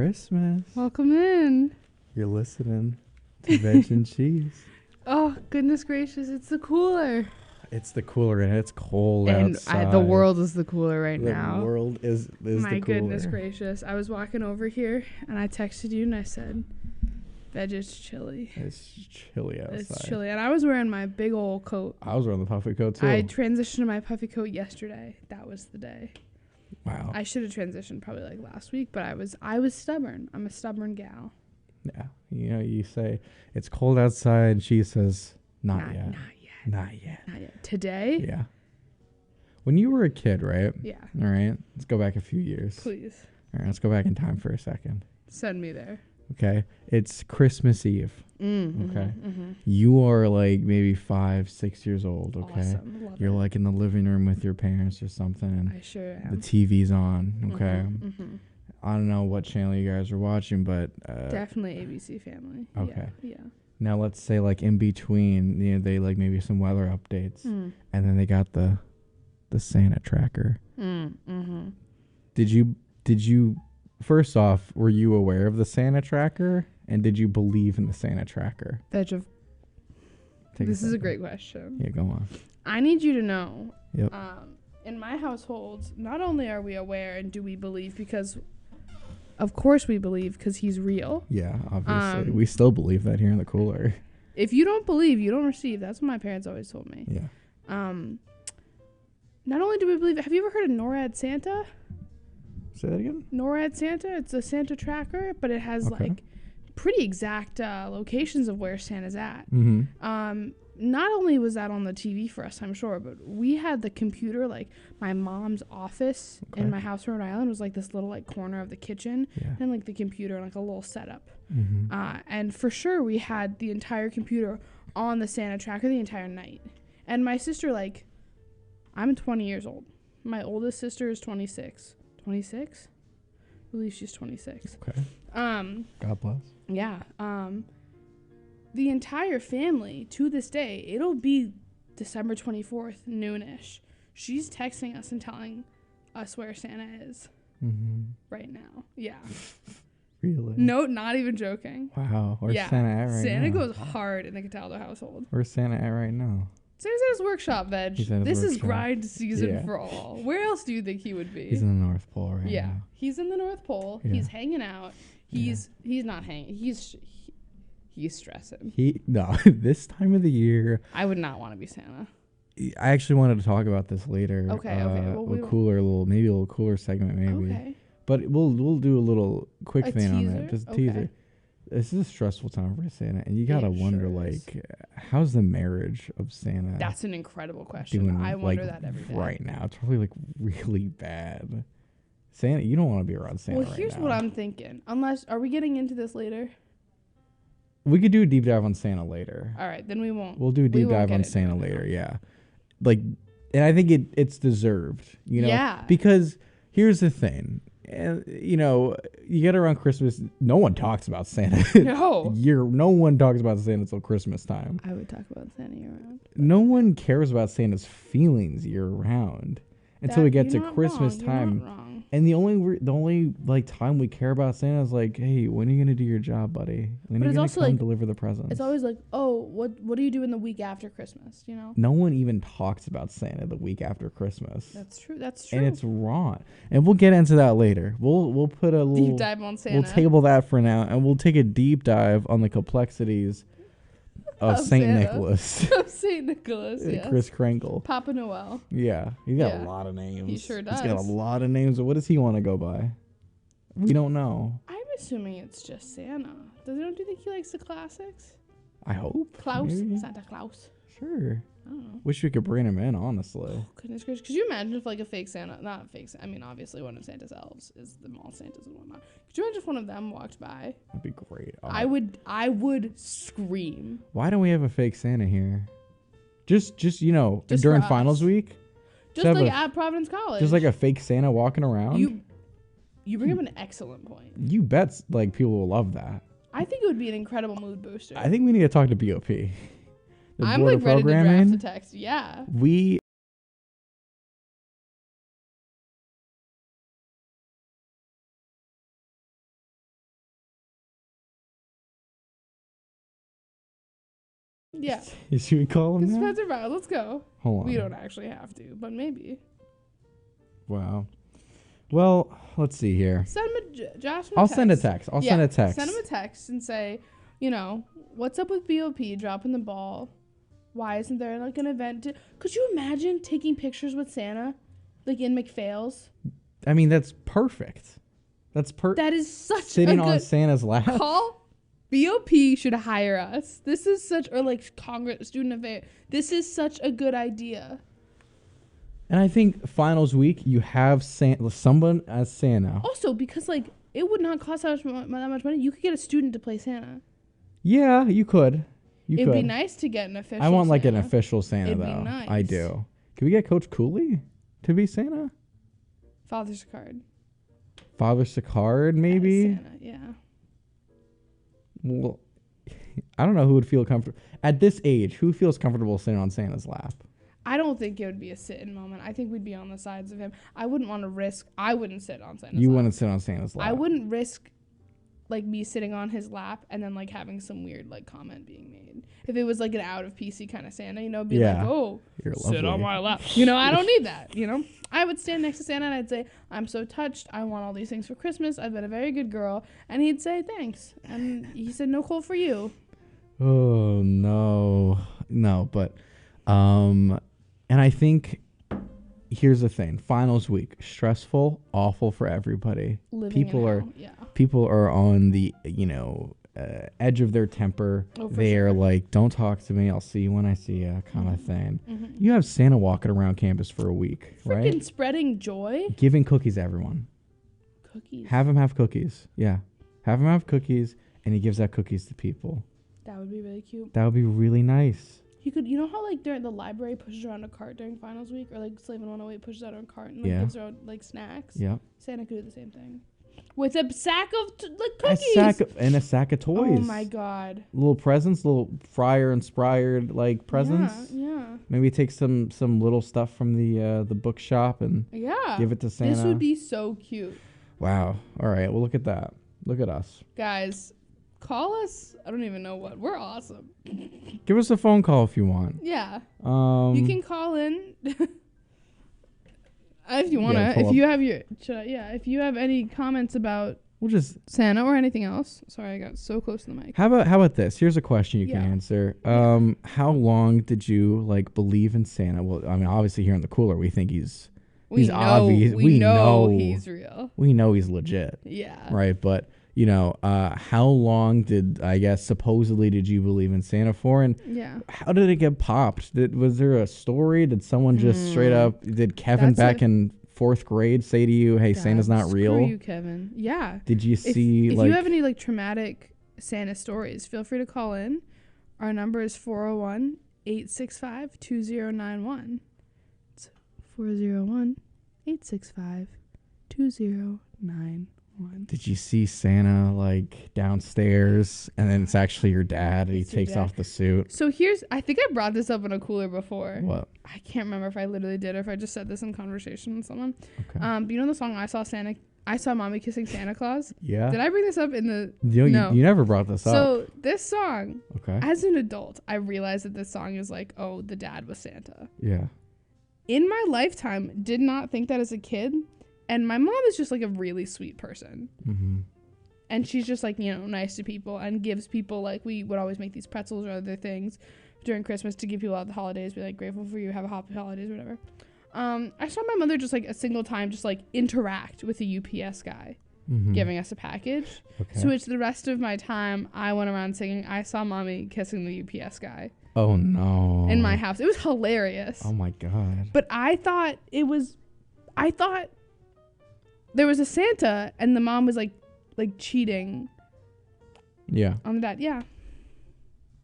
Christmas. Welcome in. You're listening to Veg and Cheese. Oh, goodness gracious. It's the cooler. It's the cooler and it's cold And outside. the world is the cooler right the now. The world is My the cooler. goodness gracious. I was walking over here and I texted you and I said, Veg, it's chilly. It's chilly outside. It's chilly. And I was wearing my big old coat. I was wearing the puffy coat too. I transitioned to my puffy coat yesterday. That was the day. Wow. I should have transitioned probably like last week, but I was stubborn. I'm a stubborn gal. Yeah. You know, you say, it's cold outside. And she says, not yet. Not yet. Not yet. Not yet. Today? Yeah. When you were a kid, right? Yeah. All right. Let's go back a few years. Please. All right. Let's go back in time for a second. Send me there. Okay. It's Christmas Eve. Mm-hmm, Okay. Mm-hmm. You are like maybe 5, 6 years old. Okay. Awesome. Love You're it. like in the living room with your parents or something. And I sure the am. TV's on. Okay. Mm-hmm. I don't know what channel you guys are watching, but Definitely ABC Family. Okay. Yeah. now let's say like in between, you know, they like maybe some weather updates, Mm. and then they got the Santa tracker. Mm-hmm. Did you first off, were you aware of the Santa tracker, and did you believe in the Santa tracker? Veg of. Take This is a second. great question. Yeah, go on. I need you to know. Yep. In my household, not only are we aware and do we believe, because of course we believe because he's real. Yeah, obviously. We still believe that here in the cooler. If you don't believe, you don't receive. That's what my parents always told me. Yeah. Not only do we believe, have you ever heard of NORAD Santa? Say that again? NORAD Santa, it's a Santa tracker, but it has Okay. like pretty exact locations of where Santa's at. Mm-hmm. Not only was that on the TV for us, I'm sure, but we had the computer, like my mom's office in my house in Rhode Island was like this little like corner of the kitchen, Yeah. and like the computer and like a little setup. Mm-hmm. And for sure we had the entire computer on the Santa tracker the entire night. And my sister, like, I'm 20 years old. My oldest sister is 26. 26? I believe she's 26. Okay. God bless. Yeah. The entire family, to this day, it'll be December 24th, noonish. She's texting us and telling us where Santa is right now. Yeah. Really? No, not even joking. Wow. Where's Yeah. Santa at right now? Santa goes hard in the Cataldo household. Where's Santa at right now? Santa's at his workshop, Veg. He's at his This is workshop. grind season Yeah. for all. Where else do you think he would be? He's in the North Pole right yeah. now. He's in the North Pole. Yeah. He's hanging out. He's not hanging. He's stressing. This time of the year, I would not want to be Santa. I actually wanted to talk about this later. Okay. Well, maybe a little cooler segment, maybe. Okay. But we'll do a little quick A thing on teaser? it, just a Okay. teaser. This is a stressful time for Santa, and you gotta It wonder, sure is. like, how's the marriage of Santa That's an incredible question. doing I wonder like, that every day. right now? It's probably like really bad. Santa, you don't want to be around Santa. Well, right here's now. what I'm thinking. Are we getting into this later? We could do a deep dive on Santa later. All right, then we won't. We'll do a deep won't dive get on into Santa it now. later, yeah. Like, and I think it's deserved, you know? Yeah. Because here's the thing. And, you know, you get around Christmas, no one talks about Santa. No. No one talks about Santa until Christmas time. I would talk about Santa year round. No one cares about Santa's feelings year round until we get to You're not Christmas wrong. time. You're not wrong. And the only like time we care about Santa is like, hey, when are you gonna do your job, buddy? When But are you it's gonna also, come like, deliver the presents? It's always like, oh, what do you do in the week after Christmas? You know. No one even talks about Santa the week after Christmas. That's true. That's true. And it's wrong. And we'll get into that later. We'll put a little deep dive on Santa. We'll table that for now, and we'll take a deep dive on the complexities of Saint Santa. Nicholas. Of Saint Nicholas. Yes. Chris Kringle. Papa Noel. Yeah, he's got Yeah. a lot of names. He sure He's got a does. lot of names. What does he want to go by? We don't know. I'm assuming it's just Santa. Do you think he likes the classics? I hope. Klaus, Maybe. Santa Claus. Sure. I don't know. Wish we could bring him in, honestly. Goodness gracious. Could you imagine if like a fake Santa, not fake Santa, I mean obviously one of Santa's elves is the mall Santas and whatnot. Could you imagine if one of them walked by? That'd be great. I would scream. Why don't we have a fake Santa here? Just during for finals us. week? Just have like a- at Providence College. Just like a fake Santa walking around? You bring up an excellent point. You bet like people will love that. I think it would be an incredible mood booster. I think we need to talk to BOP. The I'm Board like of ready to draft Programming. a text. Yeah. We Yeah. Should we call him Because now? Spencer Bauer, let's go. Hold on. We don't actually have to, but maybe. Wow. Well, let's see here. Send him Josh. I'll send a text. I'll send a text. Send him a text and say, you know, what's up with BOP dropping the ball? Why isn't there like an event? Could you imagine taking pictures with Santa, like in McPhail's? I mean, that's perfect. That is such sitting a good on Santa's lap. call. BOP should hire us. This is such, or like Congress, student affairs. This is such a good idea. And I think finals week, you have someone as Santa. Also, because like it would not cost that much money. You could get a student to play Santa. Yeah, you could. It'd be nice to get an official. I want like Santa. an official Santa It'd though. be nice. I do. Can we get Coach Cooley to be Santa? Father's card. Father Sicard, maybe. Santa, yeah. Well, I don't know who would feel comfortable at this age. Who feels comfortable sitting on Santa's lap? I don't think it would be a sit-in moment. I think we'd be on the sides of him. I wouldn't want to risk. I wouldn't sit on Santa's lap. You wouldn't sit on Santa's lap. I wouldn't risk like me sitting on his lap and then like having some weird like comment being made. If it was like an out of PC kind of Santa, you know, be like, oh, you're sit lovely. on my lap. You know, I don't need that. You know, I would stand next to Santa and I'd say, I'm so touched. I want all these things for Christmas. I've been a very good girl. And he'd say, thanks. And he said, no coal for you. Oh no, but and I think here's the thing: finals week, stressful, awful for everybody. People are on the edge of their temper. They're like, don't talk to me, I'll see you when I see you, kind of thing. You have Santa walking around campus for a week, right? Freaking spreading joy. Giving cookies to everyone. Cookies. Have him have cookies. Yeah, have him have cookies, and he gives out cookies to people. That would be really cute. That would be really nice. You could, you know how like during the library pushes around a cart during finals week, or like Slavin 108 pushes out a cart and like gives out like snacks. Yeah. Santa could do the same thing with a sack of cookies. A sack of toys. Oh my god. Little presents, little Fryer inspired like presents. Yeah. Maybe take some little stuff from the bookshop and give it to Santa. This would be so cute. Wow. All right. Well, look at that. Look at us. Guys, call us. I don't even know what. We're awesome. Give us a phone call if you want. Yeah. You can call in if you want to. If you have if you have any comments about Santa or anything else. Sorry, I got so close to the mic. How about this? Here's a question you can answer. How long did you like believe in Santa? Well, I mean, obviously here in the cooler, we think he's obvious. We know he's real. We know he's legit. Yeah. Right, but how long did supposedly did you believe in Santa for, and how did it get popped? Was there a story? Did someone just straight up? Did Kevin back in 4th grade say to you, "Hey, Santa's not real"? Screw you, Kevin. Yeah. Did you see? If you have any like traumatic Santa stories, feel free to call in. Our number is 401-865-2091. It's 401-865-2091. Did you see Santa like downstairs and then it's actually your dad and he takes off the suit? So I think I brought this up in a cooler before. What? I can't remember if I literally did or if I just said this in conversation with someone. Okay. But you know the song I Saw Mommy Kissing Santa Claus? Yeah. Did I bring this up in the No. You never brought this up. So this song, okay, as an adult, I realized that this song is like, oh, the dad was Santa. Yeah. In my lifetime, did not think that as a kid. And my mom is just like a really sweet person. Mm-hmm. And she's just like, nice to people and gives people like, we would always make these pretzels or other things during Christmas to give people out the holidays, be like, grateful for you, have a happy holidays, whatever. I saw my mother just like a single time just like interact with a UPS guy giving us a package. Okay. So it's the rest of my time I went around singing, I saw mommy kissing the UPS guy. Oh no. In my house. It was hilarious. Oh my God. But I thought there was a Santa and the mom was like cheating. Yeah. On the dad. Yeah.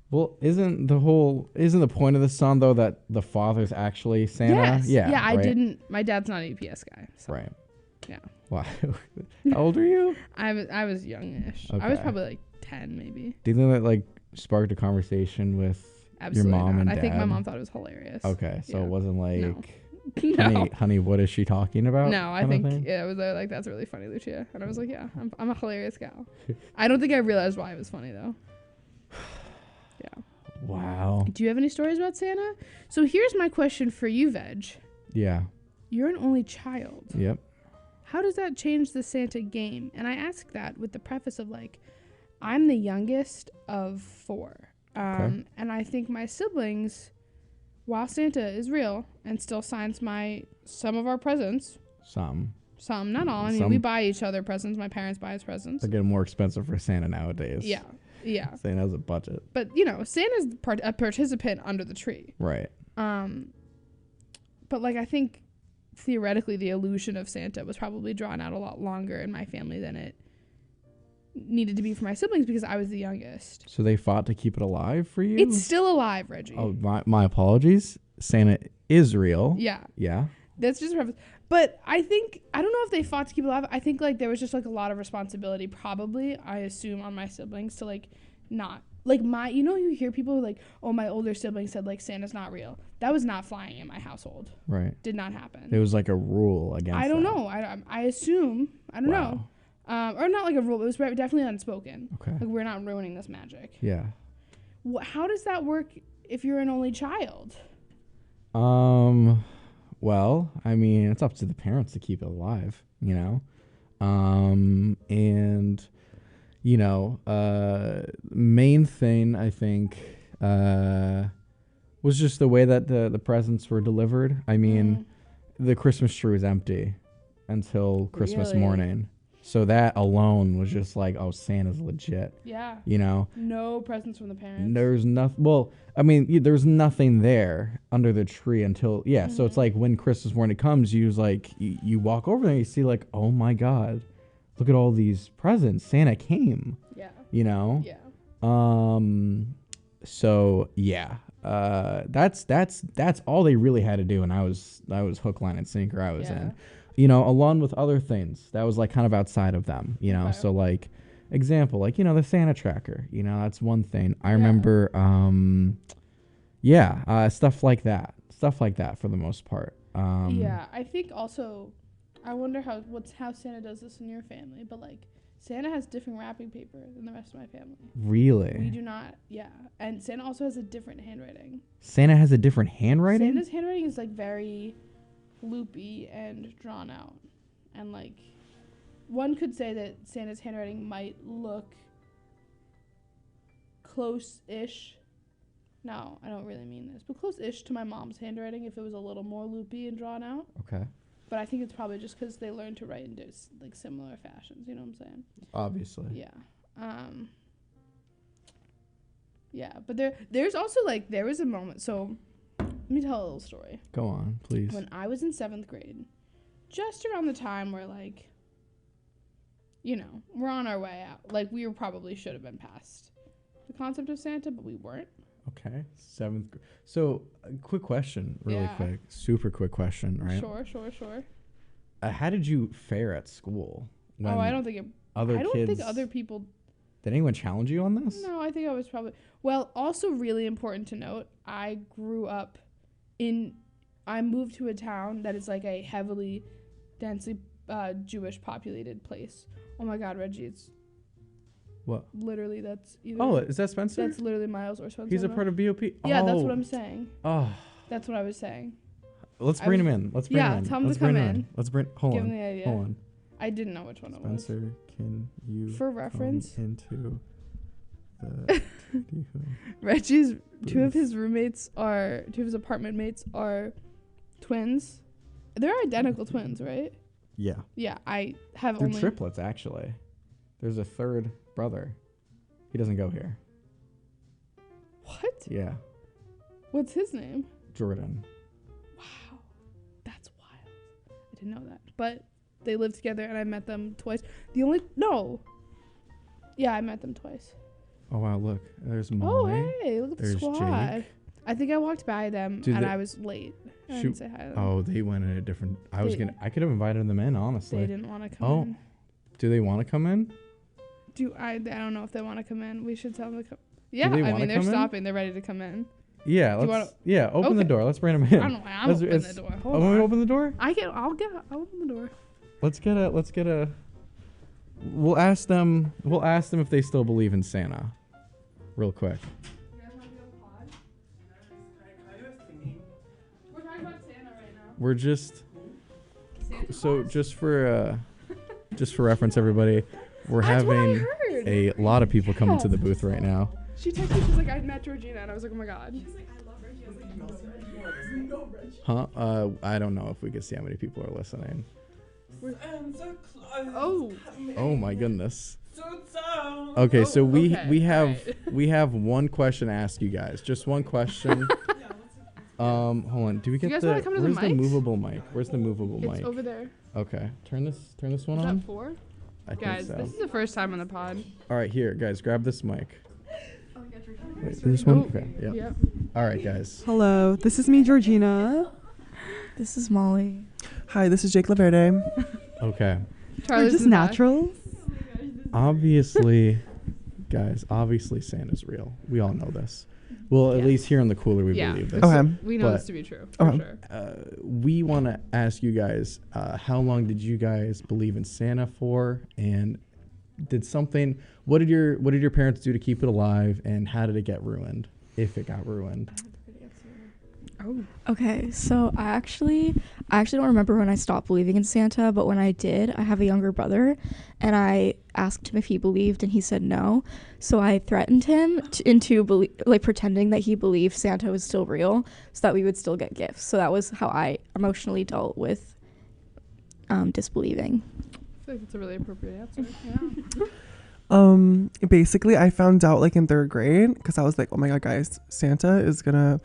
Well, isn't the point of the song though that the father's actually Santa? Yes. Yeah. Yeah. Right? My dad's not a UPS guy. So. Right. Yeah. Wow. How old are you? I was youngish. Okay. I was probably like 10 maybe. Do you think that like sparked a conversation with your mom and dad? I think my mom thought it was hilarious. Okay. So it wasn't like. No. Honey, what is she talking about? No, I think it was like, that's really funny, Lucia. And I was like, yeah, I'm a hilarious gal. I don't think I realized why it was funny though. Yeah. Wow. Do you have any stories about Santa? So here's my question for you, Veg. Yeah. You're an only child. Yep. How does that change the Santa game? And I ask that with the preface of like, I'm the youngest of 4. Okay. And I think my siblings, while Santa is real and still signs some of our presents. Some, not all. I mean, we buy each other presents. My parents buy us presents. They're getting more expensive for Santa nowadays. Yeah. Santa has a budget. But, Santa's a participant under the tree. Right. But, like, I think theoretically the illusion of Santa was probably drawn out a lot longer in my family than it needed to be for my siblings because I was the youngest. So they fought to keep it alive for you? It's still alive, Reggie. Oh, my apologies. Santa is real. Yeah. Yeah. That's just a preface. But I don't know if they fought to keep it alive. I think, like, there was just, like, a lot of responsibility probably, I assume, on my siblings to, like, not. Like, you hear people like, oh, my older sibling said, like, Santa's not real. That was not flying in my household. Right. Did not happen. It was like a rule against I don't that. know. I assume. I don't know. Or not like a rule. It was definitely unspoken. Okay. Like, we're not ruining this magic. Yeah. How does that work if you're an only child? Well, I mean, it's up to the parents to keep it alive, and, main thing, I think, was just the way that the presents were delivered. I mean, the Christmas tree was empty until Christmas morning. So that alone was just like, oh, Santa's legit. Yeah. No presents from the parents. There's nothing. Well, I mean, there's nothing there under the tree until, So it's like when Christmas morning comes, you walk over there and you see like, oh my God, look at all these presents. Santa came. Yeah. Yeah. So yeah. That's all they really had to do, and I was hook, line, and sinker. I was in. Along with other things that was like kind of outside of them, Okay. So like example, like, the Santa tracker, that's one thing. I remember, stuff like that for the most part. I think also, I wonder how Santa does this in your family, but like Santa has different wrapping paper than the rest of my family. Really? We do not, and Santa also has a different handwriting. Santa has a different handwriting? Santa's handwriting is like very loopy and drawn out, and like one could say that Santa's handwriting might look close-ish. No, I don't really mean this, but close-ish to my mom's handwriting if it was a little more loopy and drawn out. Okay. But I think it's probably just because they learned to write in like similar fashions. You know what I'm saying? Obviously. Yeah. But there's also like there was a moment. So let me tell a little story. Go on, please. When I was in 7th grade, just around the time where, like, we're on our way out. Like, we probably should have been past the concept of Santa, but we weren't. Okay. 7th grade. So, quick question, really quick. Super quick question, right? Sure. How did you fare at school? I don't think other people... Did anyone challenge you on this? No, I think I was probably... Well, also really important to note, I grew up I moved to a town that is like a heavily, densely Jewish populated place. Oh my God, Reggie, it's what? Literally, that's either. Oh, is that Spencer? That's literally Miles or Spencer. He's a part of BOP. Yeah, that's what I'm saying. Oh, that's what I was saying. Let's bring him in. Let's bring him in. Yeah, tell him to come in. Hold on. Give him the idea. Hold on. I didn't know which one it was. Spencer, can you for reference come into the Reggie's two of his apartment mates are twins. They're identical twins, right? Yeah. Yeah, I have They're triplets, actually. There's a third brother. He doesn't go here. What? Yeah. What's his name? Jordan. Wow. That's wild. I didn't know that. But they live together and I met them twice. Yeah, I met them twice. Oh, wow, look. There's Molly. Oh, hey, look at the squad. Jake. I think I walked by them I was late. I didn't say hi to them. Oh, they went in a different... I could have invited them in, honestly. They didn't want to come in. Do they want to come in? I don't know if they want to come in. We should tell them to come. Yeah, they're stopping. They're ready to come in. Yeah, open the door. Let's bring them in. I don't know. I'll open the door. Hold on. Want me to open the door? I'll open the door. Let's get a... We'll ask them if they still believe in Santa. Real quick. You guys want to go pod? we're just for reference, everybody, we're having a lot of people coming to the booth right now. She texted me, she's like, I met Georgina, and I was like, oh my god. She's like, I love Reggie. I was like, you know Reggie. Huh? I don't know if we can see how many people are listening. Oh my goodness. Okay, so we have one question to ask you guys. Just one question. Hold on. Do we get where's the movable mic? Where's the movable mic? It's over there. Okay. Turn this one on. On. Is that 4? I guys, think so. This is the first time on the pod. All right, here, guys, grab this mic. Wait, this one? Okay. Yep. All right, guys. Hello, this is me, Georgina. This is Molly. Hi, this is Jake Laverde. Okay. We're just naturals. Obviously, guys, Santa's real. We all know this. Well, at least here in the cooler, we believe this. Okay. We know this to be true, for sure. We want to ask you guys, how long did you guys believe in Santa for? And what did your parents do to keep it alive? And how did it get ruined, if it got ruined? Okay, so I actually don't remember when I stopped believing in Santa, but when I did, I have a younger brother, and I asked him if he believed, and he said no. So I threatened him into pretending that he believed Santa was still real, so that we would still get gifts. So that was how I emotionally dealt with disbelieving. I feel like that's a really appropriate answer. Yeah. Basically, I found out in 3rd grade because I was like, oh my god, guys, Santa is gonna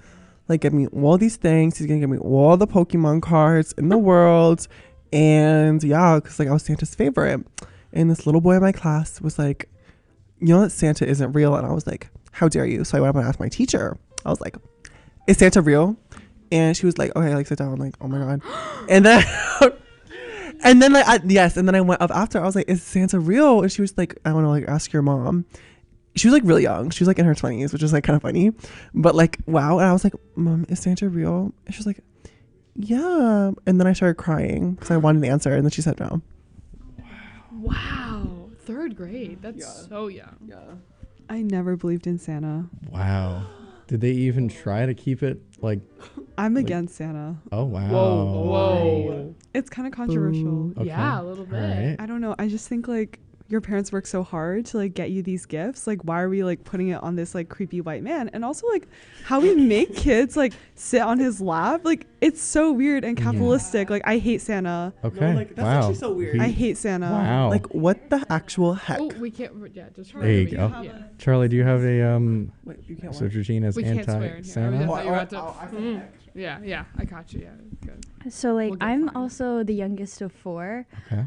get me all these things. He's gonna give me all the Pokemon cards in the world. And yeah, because I was Santa's favorite. And this little boy in my class was like, you know that Santa isn't real. And I was like, how dare you? So I went up and asked my teacher. I was like, is Santa real? And she was like, okay, sit down. I'm like, oh my god. And then and then and then I went up after. I was like, is Santa real? And she was like, I want to ask your mom. She was really young. She was in her 20s, which is kind of funny, but wow. And I was like, Mom, is Santa real? And she was like, yeah. And then I started crying because I wanted an answer, and then she said no. Wow. 3rd grade. That's so young. Yeah. I never believed in Santa. Wow. Did they even try to keep it I'm against Santa. Oh wow. Whoa. It's kind of controversial. Okay. Yeah, a little bit. Right. I don't know. I just think your parents work so hard to get you these gifts. Why are we putting it on this creepy white man? And also how we make kids sit on his lap. It's so weird and capitalistic. I hate Santa. Okay. No, that's actually so weird. I hate Santa. Wow. What the actual heck? Oh, we can't. Yeah, just there you go. Yeah. Charlie, do you have a Wait, you can't so Georgina's we can't swear in here. anti-Santa? Yeah, I caught you. Yeah, good. So We'll get I'm fined. also the youngest of 4. Okay.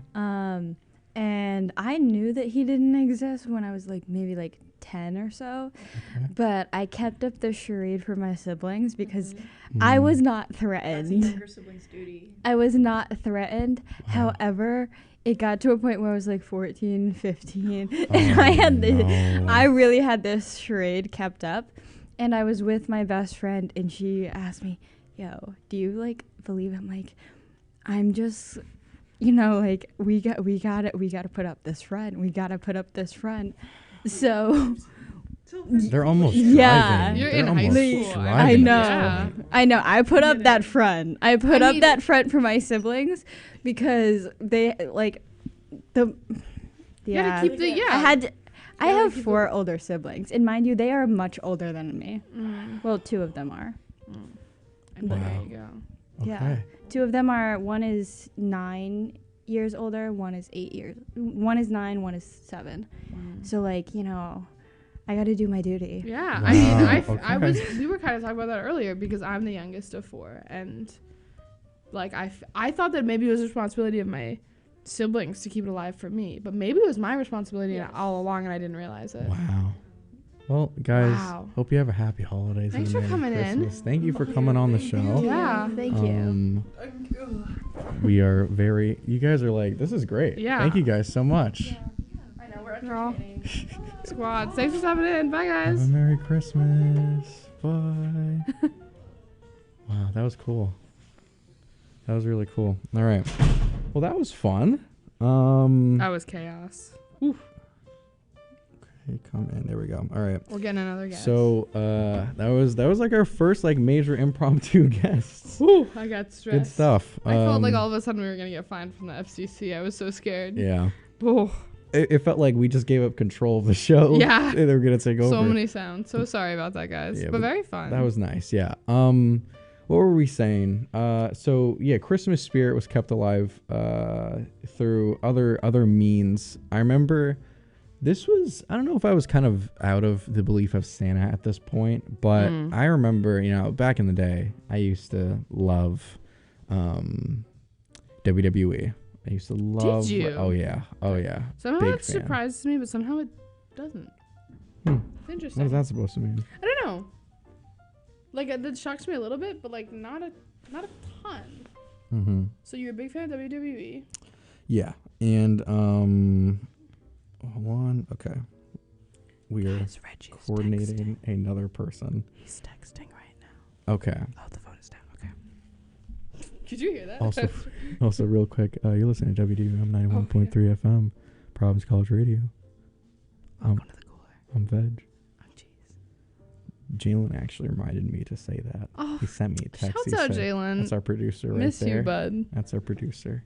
And I knew that he didn't exist when I was maybe 10 or so. Okay. But I kept up the charade for my siblings because I was not threatened. That's a younger sibling's duty. I was not threatened. Wow. However, it got to a point where I was 14, 15. And I really had this charade kept up. And I was with my best friend, and she asked me, yo, do you believe? I'm like, I'm just... we got to put up this front. We got to put up this front. So they're almost yeah. driving. You're They're in high almost school. driving. I know. Yeah. I know. I put up that front. I put up that front for my siblings because they the You gotta keep the I have 4 older siblings, and mind you, they are much older than me. Well, 2 of them are. And Wow. there you go. Okay. Yeah. 2 of them are. One is 9 years older. One is 8 years. One is 9. One is 7. So I got to do my duty. Yeah, Wow. I mean, Okay. we were kind of talking about that earlier because I'm the youngest of 4, and I thought that maybe it was a responsibility of my siblings to keep it alive for me, but maybe it was my responsibility all along, and I didn't realize it. Wow. Well, guys, Wow. hope you have a happy holidays. Thanks and a for Merry coming in. Christmas. Thank you for coming on the show. Yeah. Thank you. We are you guys are this is great. Yeah. Thank you guys so much. I know we're We're all- entertaining. Squad, thanks for stopping in. Bye, Have guys. a Merry Christmas. Bye. Wow, that was cool. That was really cool. All right. Well, that was fun. That was chaos. Okay. Hey, come in. There we go. All right. We're getting another guest. So that was like our first like major impromptu guests. Whew, I got stressed. Good stuff. I felt like all of a sudden we were gonna get fined from the FCC. I was so scared. Yeah. Oh, It felt like we just gave up control of the show. Yeah. They were gonna take over. so many sounds. So sorry about that, guys. Yeah, but but very fun. That was nice. Yeah. What were we saying? So yeah, Christmas spirit was kept alive through other means. I remember this was, I don't know if I was kind of out of the belief of Santa at this point, but I remember, back in the day, I used to love WWE. I used to love. Did you? Oh yeah. Somehow Big it fan. surprises me, but somehow it doesn't. Hmm. It's interesting. What is that supposed to mean? I don't know. Like that shocks me a little bit, but like not a ton. Mm-hmm. So you're a big fan of WWE? Yeah, and hold on. Okay, we are Guys, Reggie's coordinating another person. He's texting right now. Okay. Oh, the phone is down. Okay. Did you hear that? Also, real quick, you're listening to WDUM 91.3 FM, Providence College Radio. Welcome to the cooler. I'm Veg. Oh, jeez. Jalen actually reminded me to say that. Oh, He sent me a text. shouts He out, said- Jalen. That's our producer right Miss there. you, bud. That's our producer.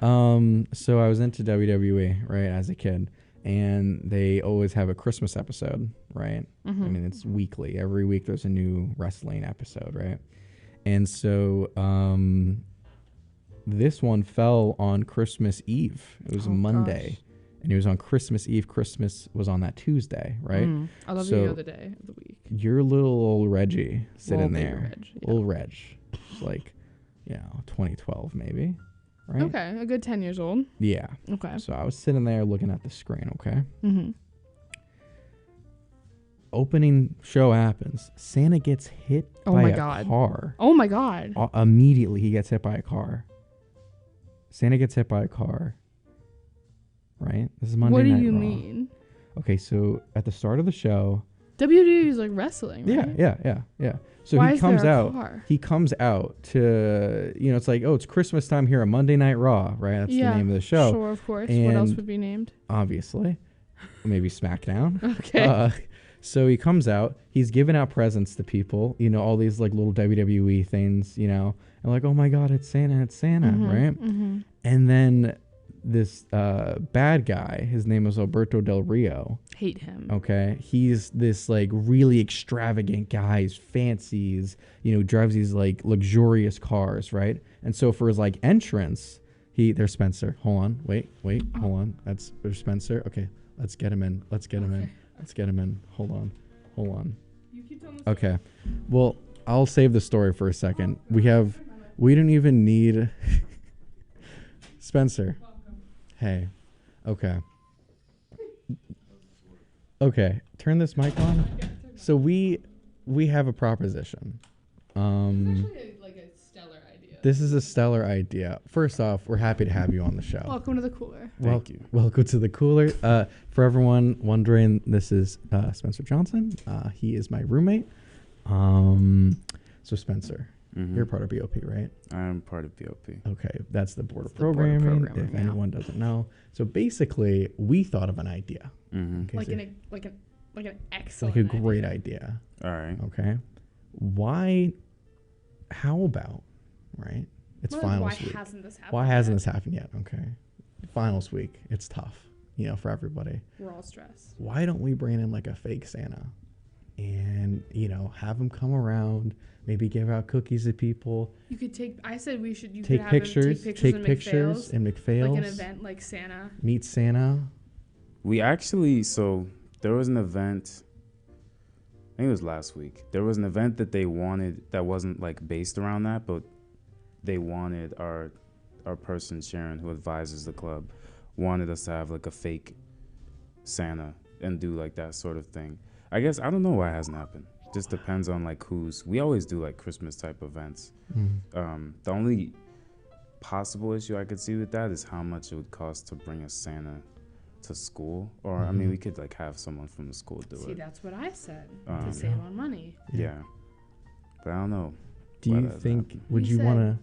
So I was into WWE, right, as a kid. And they always have a Christmas episode, right? Mm-hmm. I mean, it's weekly. Every week there's a new wrestling episode, right? And so this one fell on Christmas Eve. It was a Monday. Gosh. And it was on Christmas Eve. Christmas was on that Tuesday, right? I love So- you the other day of the week. Your little old Reggie sitting Little baby there. Reg, yeah. Little Reg. It's like, 2012 maybe, right? Okay, a good 10 years old. Yeah. Okay. So I was sitting there looking at the screen, okay? Mm-hmm. Opening show happens. Santa gets hit Oh by my a God. car. Oh my God. Immediately he gets hit by a car. Santa gets hit by a car. Right? This is Monday What do Night you Raw. mean? Okay, so at the start of the show, WWE is like wrestling, right? yeah. So Why he is comes there a out. car? He comes out to, it's like, oh, it's Christmas time here on Monday Night Raw, right? That's the name of the show. Sure, of course. What else And- would be named? Obviously. Maybe SmackDown. Okay. So he comes out, he's giving out presents to people, all these like little WWE things, and like, oh my God, it's Santa, right? Mm-hmm. And then this bad guy, his name is Alberto Del Rio. Hate him. Okay. He's this like really extravagant guy. He's fancy. He's, drives these like luxurious cars, right? And so for his like entrance, there's Spencer. Hold on. Wait, hold on. There's Spencer. Okay. Let's get him in. Let's get him in. Hold on. You keep telling the Okay. Well, I'll save the story for a second. We don't even need Spencer. Hey. Okay. Okay. Turn this mic on. So we have a proposition. like a stellar idea. This is a stellar idea. First off, we're happy to have you on the show. Welcome to the cooler. Thank you. Welcome to the cooler. For everyone wondering, this is Spencer Johnson. He is my roommate. So Spencer, Mhm. you're part of BOP, right? I'm part of BOP. Okay, that's the board of It's the board of programming. programming, If yeah. anyone doesn't know, so basically, we thought of an idea. Mm-hmm. Okay, Like so an it's excellent like a great idea. idea. All right. Okay, how about, right? It's finals week. Why hasn't this happened? Why hasn't this happened yet? Okay, finals week. It's tough, for everybody. We're all stressed. Why don't we bring in like a fake Santa and, have him come around, maybe give out cookies to people, You could take. I said we should. You take could have pictures, him take pictures and in McPhails, like an event like Santa. meet Santa. We actually, so there was an event, I think it was last week. There was an event that they wanted that wasn't like based around that, but they wanted our person, Sharon, who advises the club, wanted us to have like a fake Santa and do like that sort of thing. I guess, I don't know why it hasn't happened. Just depends on like we always do like Christmas type events. The only possible issue I could see with that is how much it would cost to bring a Santa to school. Or, I mean, we could like have someone from the school do See, it. that's what I said Um, to save on money. Yeah. But I don't know. Do why you that hasn't think happened. would We you said- want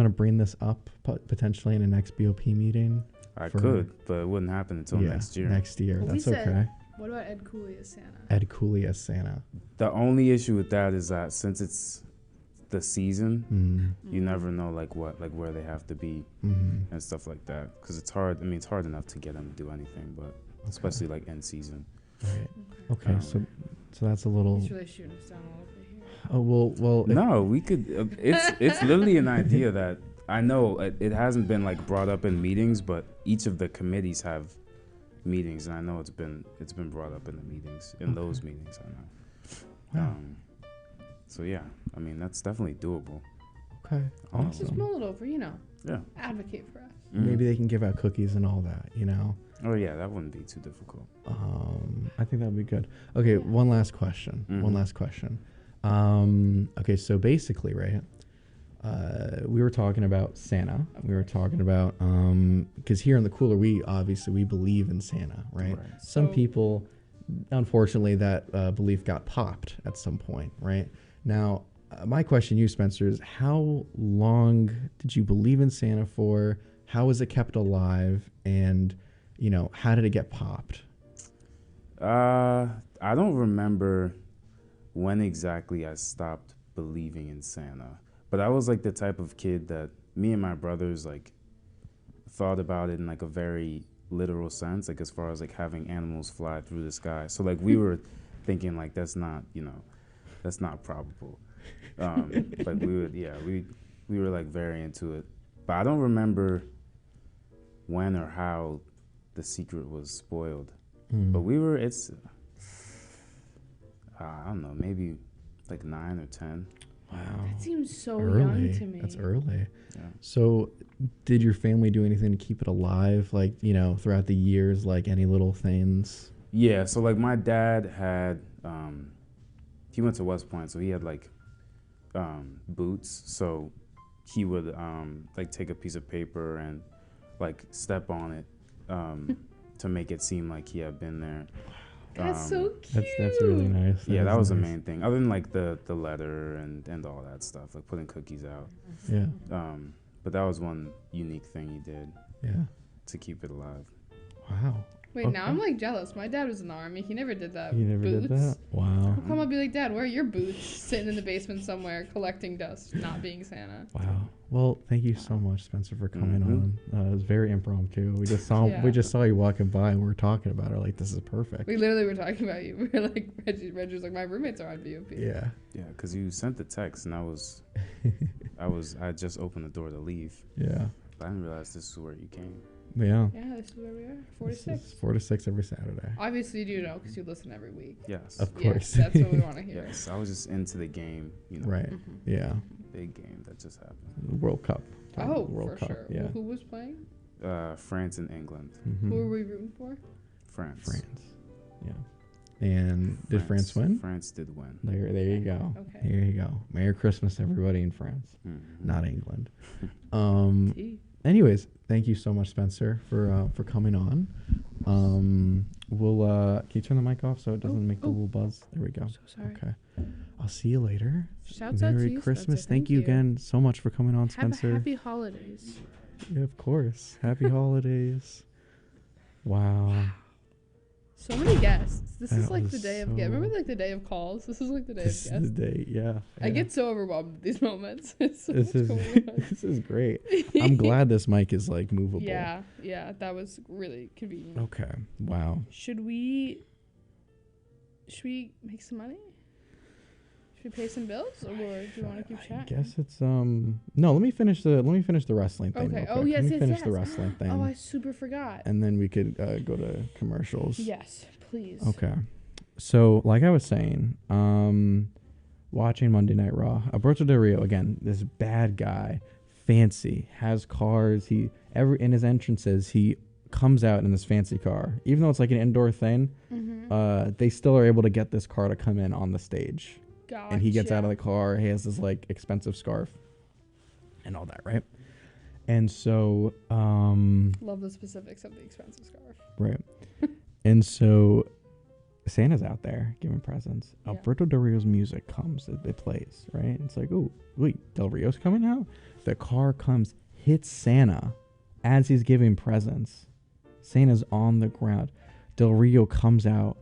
to bring this up potentially in a next BOP meeting? I for- could, but it wouldn't happen until next year. Next year. Well, we That's said- okay. What about Ed Cooley as Santa? Ed Cooley as Santa. The only issue with that is that since it's the season, you never know where they have to be and stuff like that. Because it's hard. I mean, it's hard enough to get them to do anything, but especially like end season. Right. Okay. So that's a little. He's really shooting us down a little bit here. Oh well. No, we could. It's literally an idea that I know it hasn't been like brought up in meetings, but each of the committees have meetings, and I know it's been brought up in the meetings, those meetings. I know. Wow. So yeah, I mean that's definitely doable. Okay. Just Awesome. mull it over, Yeah. advocate for us. Maybe they can give out cookies and all that. Oh yeah, that wouldn't be too difficult. I think that would be good. Okay. One last question. Okay. So basically, right. We were talking about Santa. We were talking about because here in the cooler, we believe in Santa, right? Some people, unfortunately, that belief got popped at some point, right? Now, my question to you, Spencer, is how long did you believe in Santa for? How was it kept alive? And how did it get popped? I don't remember when exactly I stopped believing in Santa. But I was like the type of kid that me and my brothers like thought about it in like a very literal sense, like as far as like having animals fly through the sky. So like we were thinking like that's not probable. But we were like very into it. But I don't remember when or how the secret was spoiled. But I don't know, maybe like 9 or 10. Wow. That seems so early. young to me. That's early. Yeah. So did your family do anything to keep it alive, like, throughout the years, like any little things? Yeah, so like my dad had, he went to West Point, so he had like boots. So he would like take a piece of paper and like step on it to make it seem like he had been there. That's so cute. That's really nice. That was nice. the main thing. Other than like the letter and all that stuff, like putting cookies out. Yeah. But that was one unique thing he did. Yeah. To keep it alive. Wow. Wait, now I'm like jealous. My dad was in the army. He never did that. You never did that? Wow. How come I'll be like, Dad, where are your boots? Sitting in the basement somewhere, collecting dust, not being Santa. Wow. Well, thank you so much, Spencer, for coming on. It was very impromptu. We just saw you walking by and we were talking about it. Like, this is perfect. We literally were talking about you. We were like, Reggie was like, my roommates are on BOP. Yeah. Yeah, because you sent the text and I just opened the door to leave. Yeah. But I didn't realize this is where you came. Yeah. Yeah, this is where we are. 46. 4 to 6 every Saturday. Obviously, you do know because you listen every week. Yes. Of course. Yes, that's what we want to hear. Yes, I was just into the game, Right. Yeah. Big game that just happened. The World Cup. Oh, World for Cup. sure. Yeah. Who was playing? France and England. Mm-hmm. Who were we rooting for? France. Yeah. And did France win? France did win. There you go. Okay. There you go. Merry Christmas, everybody in France, Mm-hmm. not England. Anyways, thank you so much, Spencer, for coming on. Can you turn the mic off so it doesn't make the little buzz? There we go. So sorry. Okay. I'll see you later. Shouts out to Merry you, Christmas. Spencer. Thank you again so much for coming on, Have Spencer. happy holidays. Yeah, of course. Happy holidays. Wow. So many guests. This is That like was the day of so- Remember like the day of calls? This is like the day This of is guests. the day. Yeah. I get so overwhelmed at these moments. It's so This much is going on. this is great. I'm glad this mic is like movable. Yeah, that was really convenient. Okay. Wow. Should we make some money? Should we pay some bills, or do you want to keep I chatting? guess it's no. Let me finish the wrestling thing. Okay. real Oh quick. yes, Let me yes, finish yes. the wrestling thing, Oh, I super forgot. and then we could go to commercials. Yes, please. Okay. So, like I was saying, watching Monday Night Raw, Alberto Del Rio again. This bad guy, fancy, has cars. In his entrances, he comes out in this fancy car, even though it's like an indoor thing. Mm-hmm. They still are able to get this car to come in on the stage. Gotcha. And he gets out of the car. He has this like expensive scarf and all that, right? And so, Love the specifics of the expensive scarf. right. And so Santa's out there giving presents. Yeah. Alberto Del Rio's music comes. It plays, right? It's like, oh, wait, Del Rio's coming out? The car comes, hits Santa as he's giving presents. Santa's on the ground. Del Rio comes out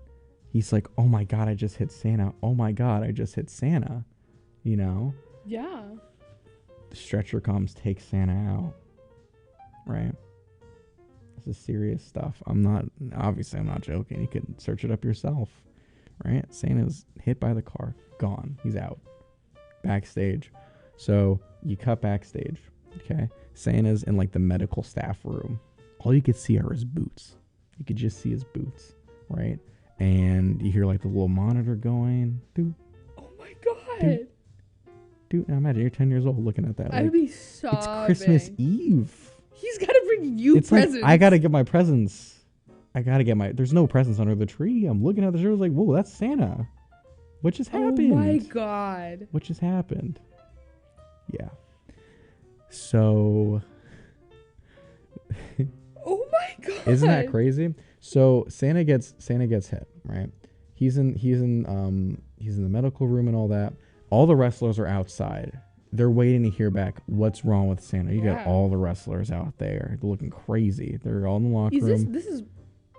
he's like, oh my God, I just hit Santa. Oh my God, I just hit Santa. You know? Yeah. The stretcher comes, takes Santa out. Right? This is serious stuff. I'm not joking. You can search it up yourself. Right? Santa's hit by the car. Gone. He's out. Backstage. So you cut backstage. Okay? Santa's in like the medical staff room. All you could see are his boots. You could just see his boots. Right? And you hear like the little monitor going. Doot, Oh my God. doot, doot. Now imagine you're 10 years old looking at that. I'd Like, be sobbing. it's Christmas Eve. He's got to bring you It's presents. like, I got to get my presents. There's no presents under the tree. I'm looking at the tree. I was like, whoa, that's Santa. What just happened? Oh my God. What just happened? Yeah. So, Oh my God. isn't that crazy? So Santa gets hit, right? He's in the medical room and all that. All the wrestlers are outside. They're waiting to hear back what's wrong with Santa. You got Yeah. all the wrestlers out there. They're looking crazy. They're all in the locker room.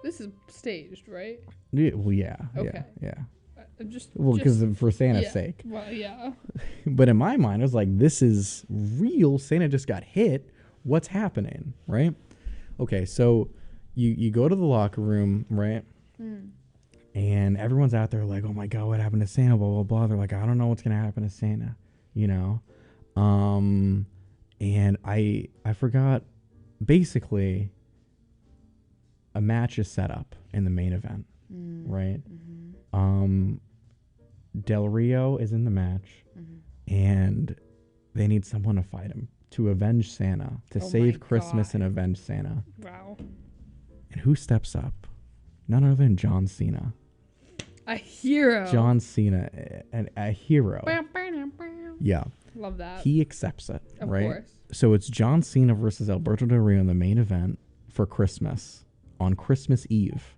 This is staged, right? Yeah, well, yeah. Okay. Yeah. Just Well, because for Santa's yeah. sake. Well, yeah. But in my mind, I was like, this is real. Santa just got hit. What's happening? Right? Okay, so you go to the locker room, right? And everyone's out there like, oh my God, what happened to Santa? Blah, blah, blah. They're like, I don't know what's going to happen to Santa, you know? And I forgot, basically, a match is set up in the main event, right? Del Rio is in the match, and they need someone to fight him, to avenge Santa, to Oh save my Christmas God. and avenge Santa. Wow. And who steps up? None other than John Cena. A hero. John Cena, a hero. Yeah. Love that. He accepts it, Of right? course. So it's John Cena versus Alberto Del Rio in the main event for Christmas on Christmas Eve.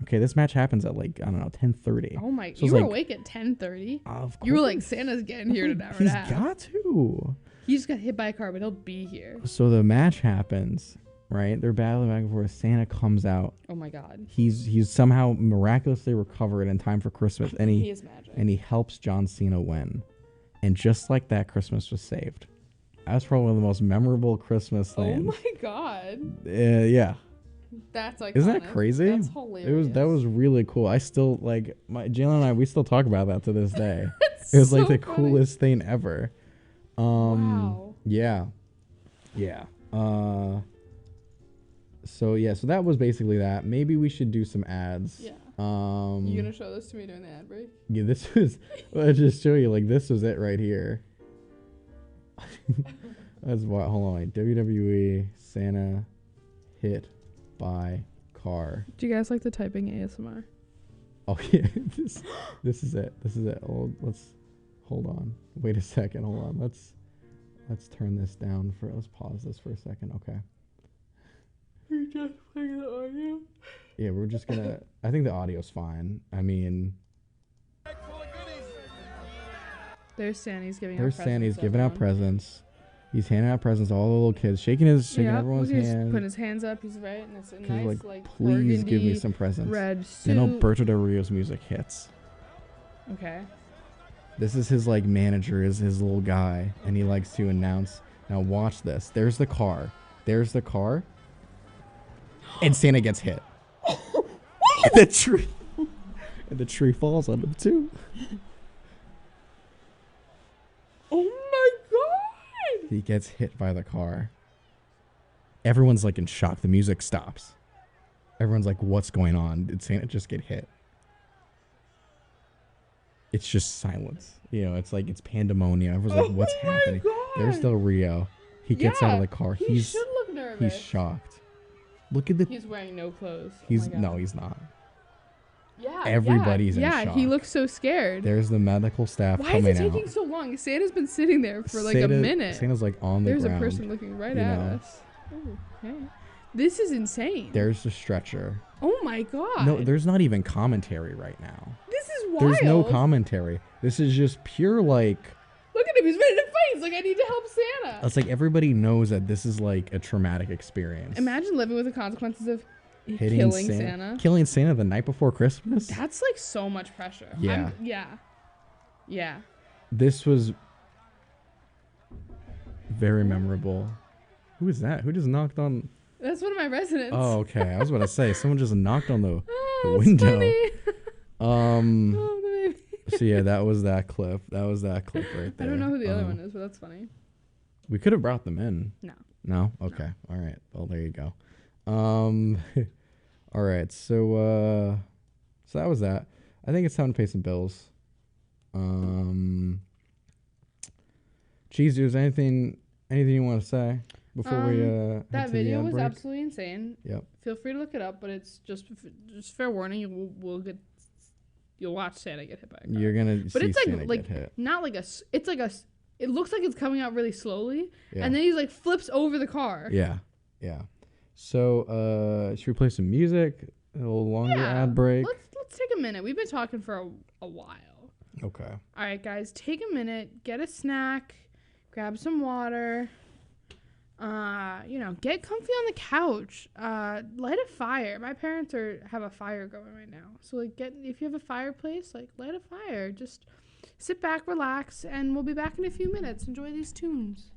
Okay, this match happens at like, I don't know, 10:30. Oh my! So you it's were like- awake at 10:30. Of You were like, course. Santa's getting here in an hour and He's a half. got to. He just got hit by a car, but he'll be here. So the match happens, right? They're battling back and forth. Santa comes out. Oh my God. He's somehow miraculously recovered in time for Christmas, and He he is magic. and he helps John Cena win. And just like that, Christmas was saved. That's probably one of the most memorable Christmas Oh things. my God. Yeah. That's like. Isn't that crazy? That's hilarious. That was really cool. I still like Jalen and I. We still talk about that to this day. That's It was like so the funny. coolest thing ever. Wow. Yeah. So that was basically that. Maybe we should do some ads. Yeah. Um. You gonna show this to me during the ad break? Yeah, this was. I'll just show you. Like, this was it right here. That's what. Hold on. Wait. WWE Santa hit by car. Do you guys like the typing ASMR? Oh yeah. This is it. This is it. Let's hold on. Wait a second. Hold on. Let's turn this down for. Let's pause this for a second. Okay. You're just playing the audio. Yeah, we're just gonna. I think the audio's fine. I mean, There's Santa's giving there's out presents. Santa's giving out everyone. presents. He's handing out presents to all the little kids, shaking everyone's look, he's hand. putting his hands up. He's right, and it's a He's nice like, like please give me burgundy some presents. red suit. Then Alberto Del Rio's music hits. Okay. This is his like manager, is his little guy, and he likes to announce. Now watch this. There's the car. There's the car. And Santa gets hit. And the tree. And the tree falls on him too. Oh my God! He gets hit by the car. Everyone's like in shock. The music stops. Everyone's like, what's going on? Did Santa just get hit? It's just silence. You know, it's like it's pandemonium. Everyone's like, what's Oh my happening? God. There's Del Rio. He gets out of the car. He He's should look nervous. he's shocked. Look at the He's wearing no clothes. Oh he's my God. no, he's not. Yeah. everybody's in yeah, shock. he looks so scared. There's the medical staff Why is coming it taking out. so long? Santa's been sitting there for like a minute. Santa's like on the There's ground. a person looking right you at know. us. Oh, hey. This is insane. There's the stretcher. Oh my God. No, there's not even commentary right now. This is wild. There's no commentary. This is just pure like. Look at him. He's ready to fight. He's like, I need to help Santa. It's like everybody knows that this is like a traumatic experience. Imagine living with the consequences of hitting Killing Santa. killing Santa the night before Christmas. That's like so much pressure. Yeah. Yeah. This was very memorable. Who is that? Who just knocked on? That's one of my residents. Oh, okay. I was about to say someone just knocked on the That's window. funny. Oh, the baby. So yeah, that was that clip. That was that clip right there. I don't know who the other one is, but that's funny. We could have brought them in. No. No? Okay. All right. Well, there you go. All right. So that was that. I think it's time to pay some bills. Cheese, is anything you want to say before we head that to the video ad was break? absolutely insane. Yep. Feel free to look it up, but it's just fair warning. You'll watch Santa get hit by a car. You're gonna But see it's like Santa get hit. not like it's like it looks like it's coming out really slowly, Yeah. and then he like flips over the car. Yeah. So should we play some music? A little longer ad break. Let's take a minute. We've been talking for a while. Okay. All right, guys, take a minute, get a snack, grab some water. Get comfy on the couch. Light a fire. My parents have a fire going right now. So if you have a fireplace, light a fire. Just sit back, relax, and we'll be back in a few minutes. Enjoy these tunes.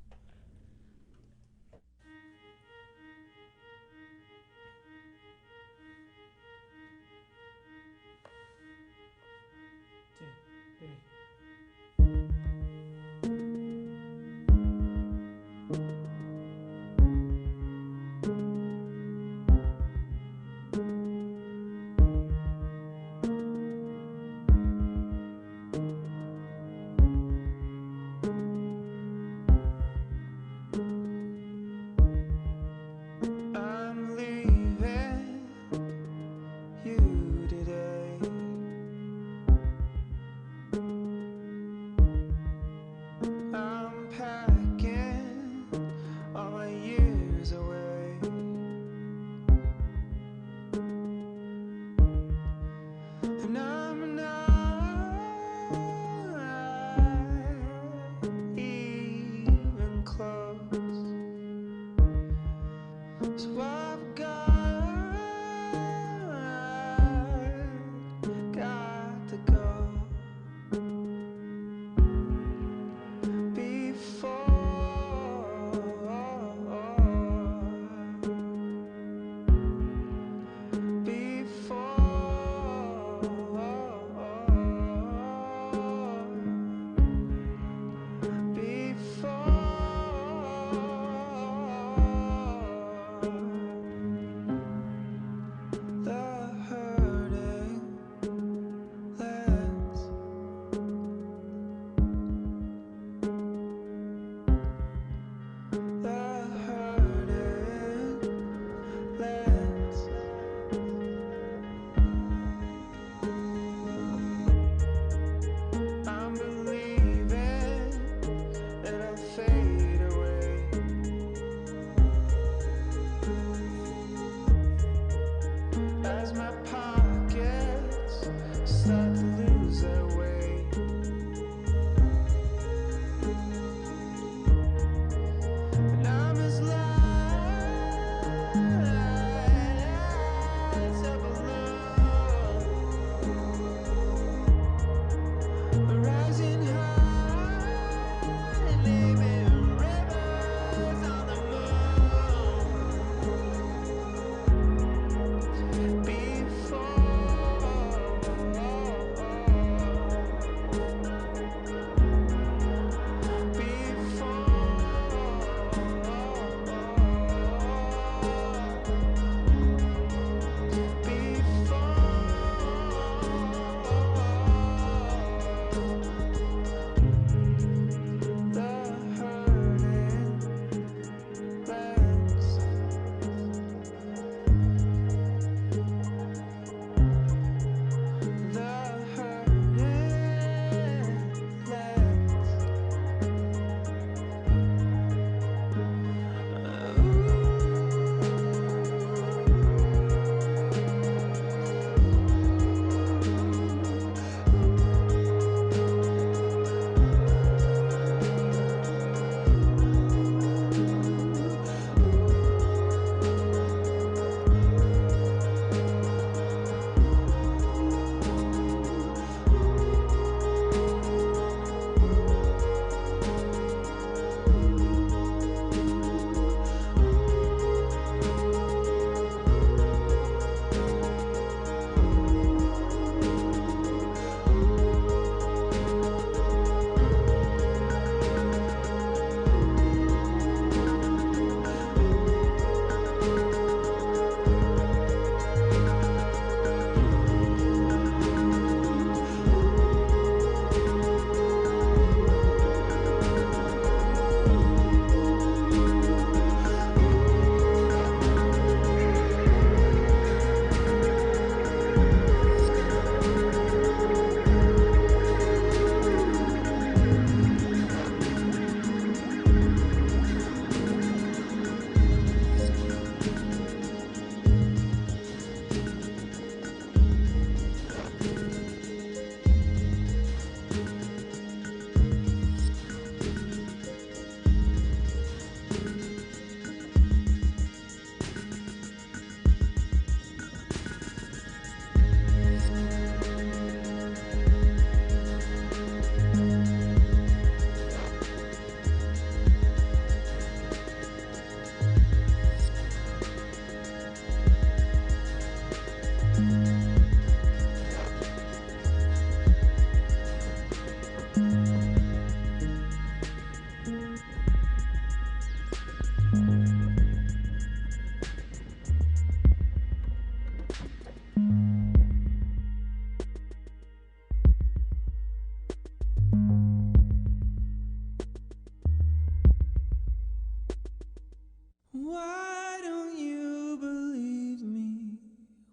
Why don't you believe me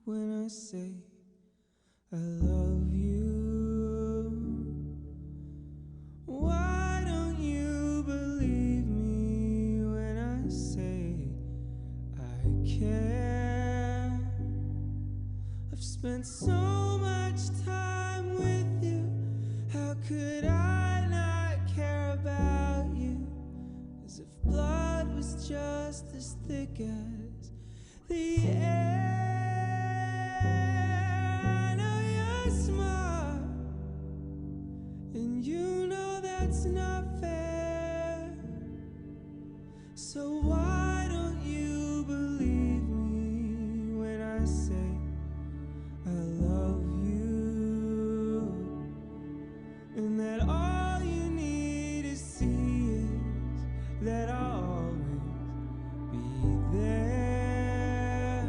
when I say I love you? Why don't you believe me when I say I care? I've spent so much time with you. How could I not care about you? As if blood was just as thick as the air. I know you're smart, and you know that's not fair. So why don't you believe me when I say I love you? And that all you need to see is that I'll always be there.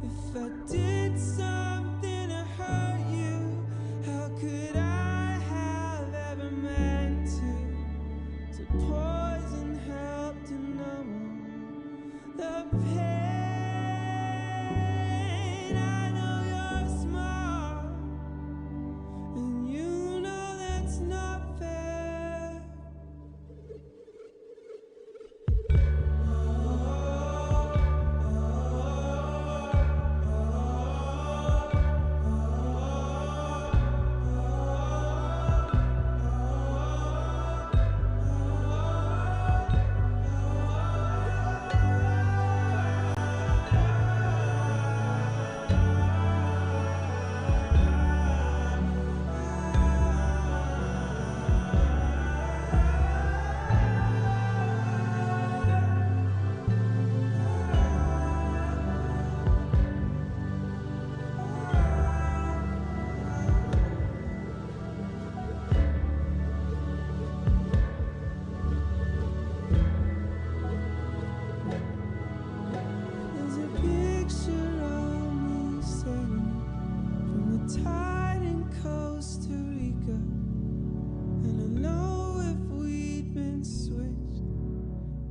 If I did something to hurt you, how could I have ever meant to poison help to numb the pain? I know you're smart, and you know that's not fair. There's a picture of me sailing from the tide in Costa Rica, and I know if we'd been switched,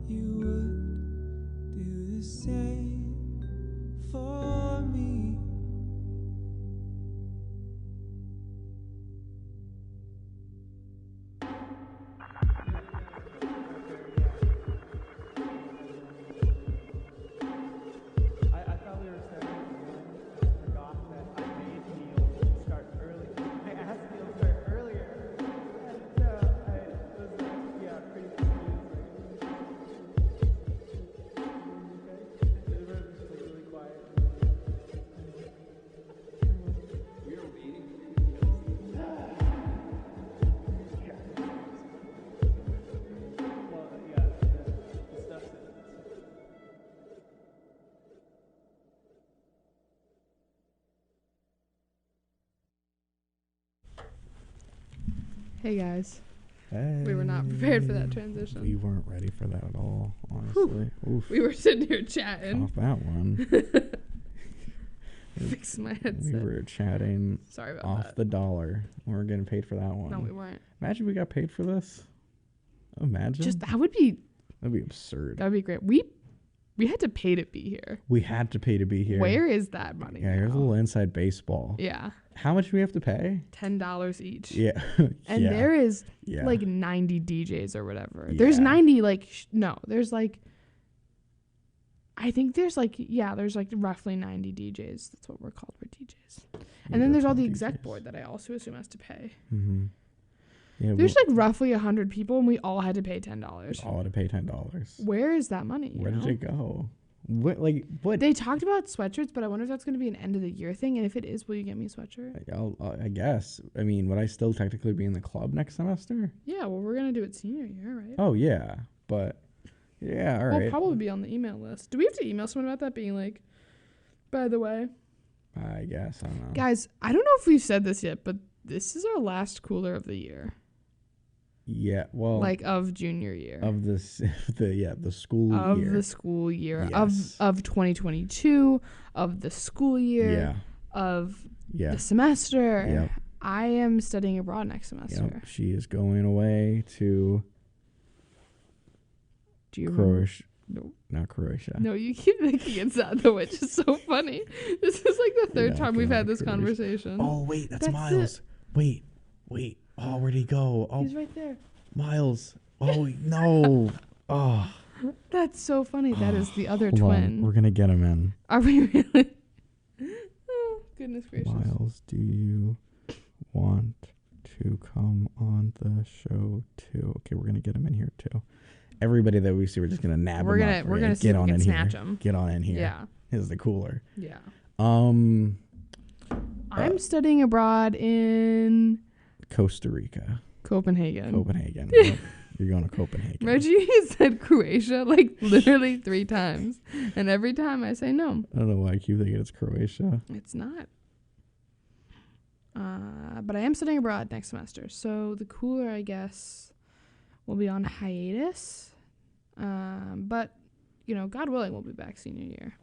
you would do the same for me. I thought we were starting I forgot that I made Neil start early. I asked Neil to start earlier. And so I was pretty confused. The room was just really quiet. We were waiting. Well, the stuff that Hey guys, Hey. we were not prepared for that transition. We weren't ready for that at all, honestly. Oof. We were sitting here chatting. Off that one. Fix my We headset. were chatting Sorry about off that. the dollar. We weren't getting paid for that one. No, we weren't. Imagine we got paid for this. Imagine. Just that would be absurd. that would be great. We had to pay to be here. We had to pay to be here. Where is that money? Yeah, here's a now? little inside baseball. Yeah, How much do we have to pay? $10 each. Yeah. And yeah. there is Yeah. like 90 DJs or whatever. There's Yeah. 90 there's like I think there's roughly 90 DJs. That's what we're called. We're DJs. And then there's all the exec board that I also assume has to pay. Mm-hmm. Yeah, There's roughly 100 people and we all had to pay $10. all had to pay $10. Where is that money? Where did it go? What? They talked about sweatshirts, but I wonder if that's going to be an end of the year thing. And if it is, will you get me a sweatshirt? I guess. I mean, would I still technically be in the club next semester? Yeah, well, we're going to do it senior year, right? Oh, yeah. But, yeah, all right. We'll probably be on the email list. Do we have to email someone about that being like, by the way? I guess. I don't know. Guys, I don't know if we've said this yet, but this is our last cooler of the year. Yeah, well. Of junior year. Of the school year. Of the school year. Yes. Of 2022. Of the school year. Yeah. Of Yeah. the semester. Yep. I am studying abroad next semester. Yep. She is going away to Do you remember? No. Not Croatia. No, you keep thinking it's not, though, which is so funny. This is like the third Yeah, time we've okay, had this Croatia. conversation. Oh wait, that's That's Miles. Wait. Oh, where'd he go? Oh, He's right there. Miles. Oh no. Oh. That's so funny. That is the other Hold twin. on. We're gonna get him in. Are we really? Oh, goodness gracious. Miles, do you want to come on the show too? Okay, we're gonna get him in here too. Everybody that we see, we're just gonna nab We're him gonna up. we're gonna see if we can snatch him. Get on in here. Yeah. This is the cooler. Yeah. I'm studying abroad in Costa Rica, Copenhagen. Yep, you're going to Copenhagen. Reggie said Croatia like literally 3 times, and every time I say no. I don't know why I keep thinking it's Croatia. It's not. But I am studying abroad next semester, so the cooler, I guess, will be on hiatus. But, God willing, we'll be back senior year.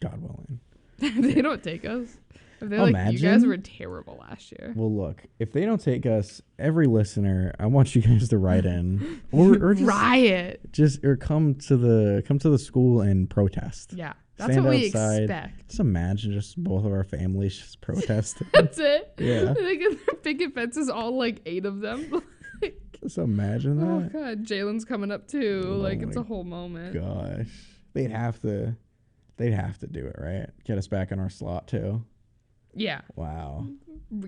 God willing. If they don't take us. If they're like, you guys were terrible last year. Well, look, if they don't take us, every listener, I want you guys to write in or just riot. Or come to the school and protest. Yeah. That's Stand what we outside. expect. Just imagine just both of our families just protesting. That's it. Yeah. Like the picket fences, all like 8 of them. Just imagine Oh that. god, Jalen's coming up too. Oh Like it's my a whole moment. Gosh. They'd have to do it, right? Get us back in our slot too. Yeah. Wow.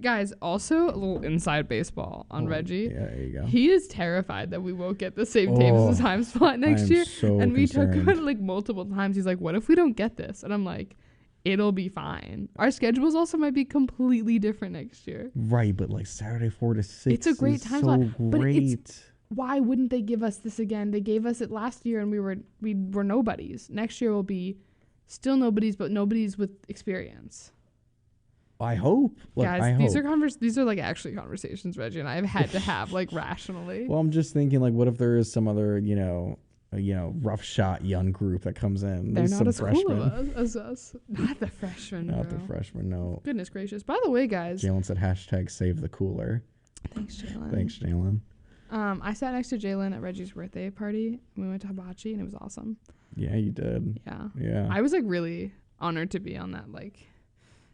Guys, also a little inside baseball on Reggie. Yeah, there you go. He is terrified that we won't get the same Davis' time spot next I'm year. so And we concerned. talked about it like multiple times. He's like, what if we don't get this? And I'm like, it'll be fine. Our schedules also might be completely different next year. Right, but like Saturday 4 to 6. It's a great is time so slot, but great. Why wouldn't they give us this again? They gave us it last year and we were nobodies. Next year will be still nobodies, but nobodies with experience. I hope. Look, Guys, I these hope. are these are like actually conversations Reggie and I have had to have like rationally. Well, I'm just thinking, like, what if there is some other, rough shot young group that comes in? They're There's not some as freshmen. cool as us. Not the freshmen, Not bro. the freshmen, no. Goodness gracious. By the way, guys. Jalen said hashtag save the cooler. Thanks, Jalen. Thanks, Jalen. I sat next to Jalen at Reggie's birthday party. We went to hibachi and it was awesome. Yeah, you did. Yeah. Yeah. I was like really honored to be on that like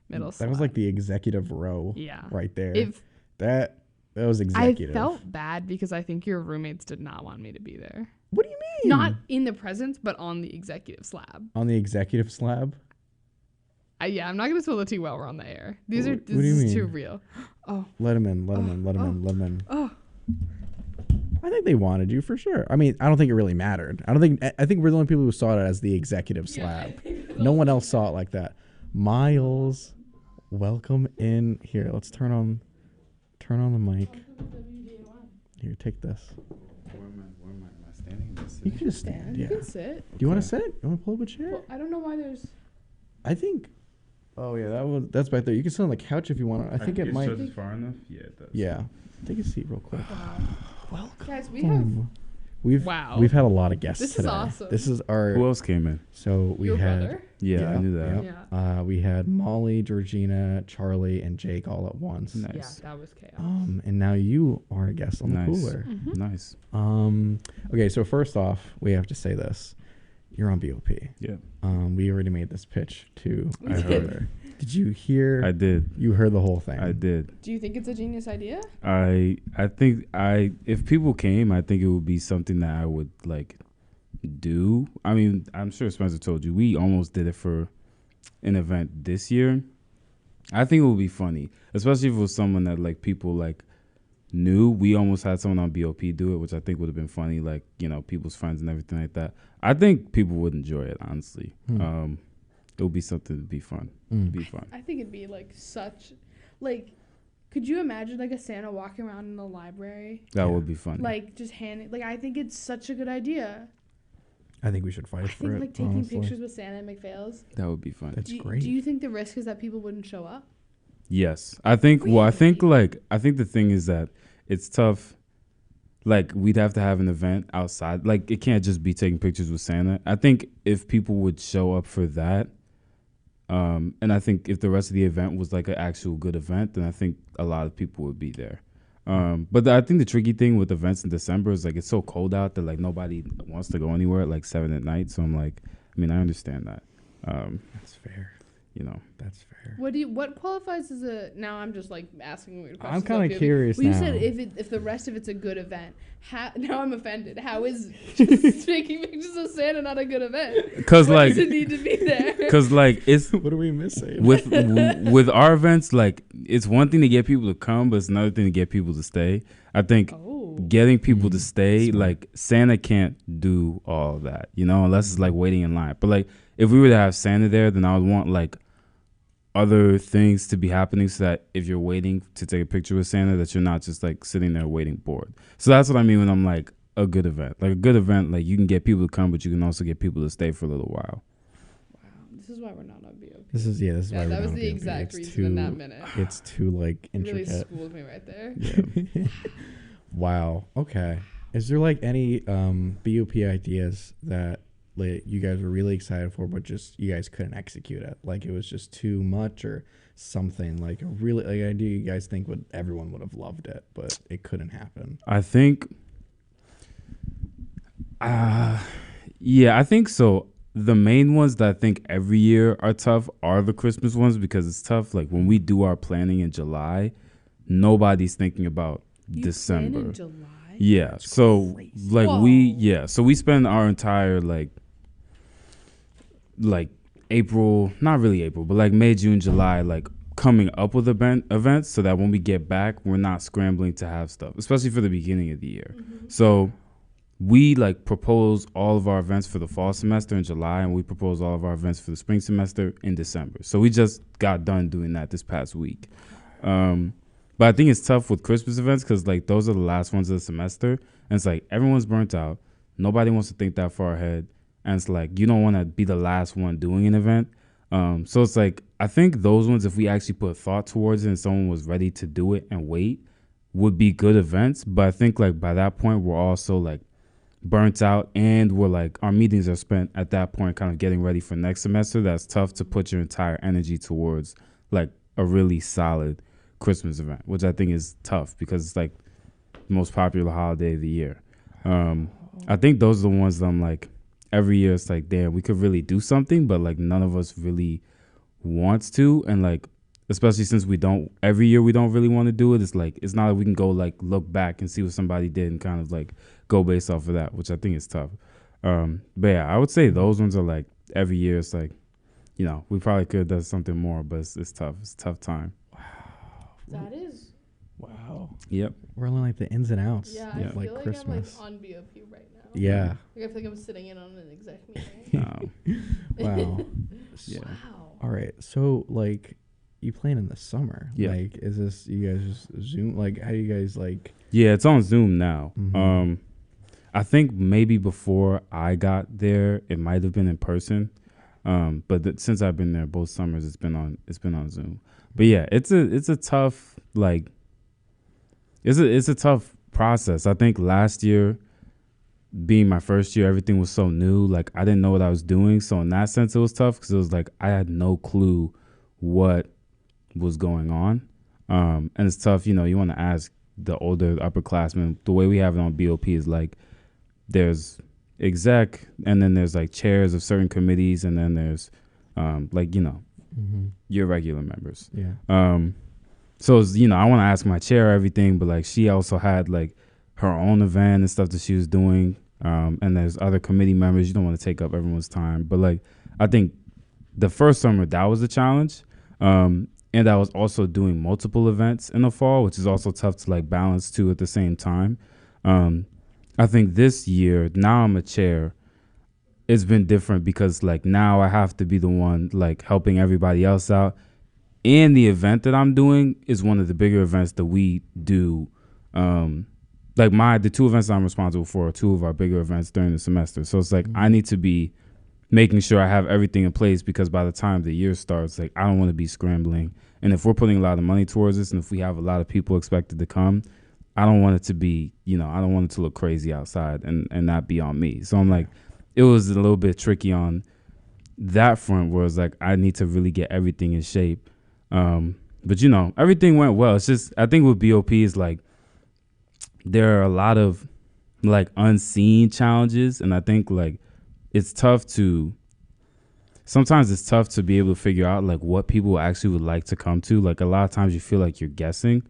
middle That was like the executive row. Yeah. Right there. If that was executive. I felt bad because I think your roommates did not want me to be there. What do you mean? Not in the presence, but on the executive slab. On the executive slab? Yeah, I'm not gonna spill the tea while we're on the air. This What do you is mean? too real. Oh. Let him in. Let him in. Oh. I think they wanted you for sure. I mean, I don't think it really mattered. I think we're the only people who saw it as the executive slab. No one else saw it like that. Miles, welcome in. Here, let's turn on the mic. Here, take this. Where am I standing? You can just stand. You Yeah. can sit. Do you want to sit? You want to pull up a chair? Well, I don't know why there's. I think. Oh yeah, that's back there. You can sit on the couch if you want. I think it might. Is far enough? Yeah, it does. Yeah. Take a seat real quick. Welcome. Guys, we have. We've had a lot of guests This is today. awesome. This is our. Who else came in? So we Your had. brother? Yeah, I knew that. Yeah. We had Molly, Georgina, Charlie, and Jake all at once. Nice. Yeah, that was chaos. And now you are a guest on the Nice. cooler. Mm-hmm. Nice. Okay, so first off, we have to say this: you're on BOP. Yeah. We already made this pitch to We our did. brother. Did you hear? I did. You heard the whole thing. I did. Do you think it's a genius idea? I think if people came, I think it would be something that I would like do. I mean, I'm sure Spencer told you we almost did it for an event this year. I think it would be funny, especially if it was someone that like people like knew. We almost had someone on BOP do it, which I think would have been funny, like, people's friends and everything like that. I think people would enjoy it, honestly. It would be something to be fun. It'd be fun. I think it'd be like such, like, could you imagine like a Santa walking around in the library, That would be funny. like just handing? Like, I think it's such a good idea. I think we should fight I for think it. like taking honestly. pictures with Santa and McPhails. That would be fun. That's do, great. Do you think the risk is that people wouldn't show up? Yes. I think I think Really? the thing is that it's tough. Like, we'd have to have an event outside. Like, it can't just be taking pictures with Santa. I think if people would show up for that, and I think if the rest of the event was like an actual good event, then I think a lot of people would be there. I think the tricky thing with events in December is like it's so cold out that like nobody wants to go anywhere at like 7 at night. So I'm like, I mean, I understand that. That's fair. You know, That's fair. What qualifies as a? Now I'm just like asking weird questions. I'm kind of about curious Well, you now. said if the rest of it's a good event. Now I'm offended. How is just taking pictures of Santa not a good event? because What like, does it need to be there? because like it's What are we missing? with our events, like it's one thing to get people to come, but it's another thing to get people to stay. I think Oh. getting people to Mm, stay, smart. like Santa can't do all of that, you know, unless it's like waiting in line. But like if we were to have Santa there, then I would want like other things to be happening so that if you're waiting to take a picture with Santa, that you're not just like sitting there waiting bored. So that's what I mean when I'm like a good event. Like a good event, like you can get people to come, but you can also get people to stay for a little while. Wow. This is why we're not on BOP. This is Yeah, why that we're was not the doing it. exact It's reason in that minute. It's too like You really intricate. schooled me right there. Yeah. Wow. Okay. Is there like any BOP ideas that like you guys were really excited for, but just you guys couldn't execute it? Like it was just too much or something like a really like idea you guys think everyone would have loved it, but it couldn't happen. I think, yeah, I think so. The main ones that I think every year are tough are the Christmas ones because it's tough. Like when we do our planning in July, nobody's thinking about You December. plan in July? Yeah. That's So crazy. like Whoa. so we spend our entire like April, not really April, but like May, June, July, like coming up with events so that when we get back, we're not scrambling to have stuff, especially for the beginning of the year. Mm-hmm. So we like propose all of our events for the fall semester in July, and we propose all of our events for the spring semester in December. So we just got done doing that this past week. But I think it's tough with Christmas events because like those are the last ones of the semester, and it's like everyone's burnt out. Nobody wants to think that far ahead, and it's like you don't want to be the last one doing an event. So it's like I think those ones, if we actually put thought towards it and someone was ready to do it and wait, would be good events. But I think like by that point we're also like burnt out, and we're like our meetings are spent at that point kind of getting ready for next semester. That's tough to put your entire energy towards like a really solid Christmas event, which I think is tough because it's like the most popular holiday of the year. I think those are the ones that I'm like every year it's like, damn, we could really do something, but like none of us really wants to. And like especially since every year we don't really want to do it, it's like it's not like we can go like look back and see what somebody did and kind of like go based off of that, which I think is tough. But yeah, I would say those ones are like every year it's like, you know, we probably could have done something more, but it's tough. It's a tough time. That is. Wow. Yep. We're on like the ins and outs Yeah, Yeah. of I like feel like Christmas. I'm like on BOP right now. Yeah. Like I feel like I'm sitting in on an exec meeting. Wow. Yeah. Wow. All right. So like you plan in the summer. Yeah. Like is this you guys just Zoom? Like how do you guys like Yeah, it's on Zoom now. Mhm. I think maybe before I got there, it might have been in person. But since I've been there both summers, it's been on Zoom. But yeah, it's a tough like it's a tough process. I think last year, being my first year, everything was so new. Like I didn't know what I was doing, so in that sense, it was tough because it was like I had no clue what was going on. And it's tough, you know. You want to ask the older upperclassmen. The way we have it on BOP is like there's exec, and then there's like chairs of certain committees, and then there's like, you know, your regular members. Yeah. So it's, you know, I want to ask my chair everything, but like she also had like her own event and stuff that she was doing. And there's other committee members. You don't want to take up everyone's time, but like I think the first summer that was a challenge. And I was also doing multiple events in the fall, which is also tough to like balance two at the same time. I think this year, now I'm a chair, it's been different because like now I have to be the one like helping everybody else out. And the event that I'm doing is one of the bigger events that we do. Like the two events I'm responsible for are two of our bigger events during the semester. So it's like I need to be making sure I have everything in place because by the time the year starts, like I don't want to be scrambling. And if we're putting a lot of money towards this and if we have a lot of people expected to come, I don't want it to be, you know, I don't want it to look crazy outside and not be on me. So I'm like, it was a little bit tricky on that front where it's like I need to really get everything in shape. But, you know, everything went well. It's just I think with BOP is like there are a lot of like unseen challenges, and I think like sometimes it's tough to be able to figure out like what people actually would like to come to. Like a lot of times you feel like you're guessing.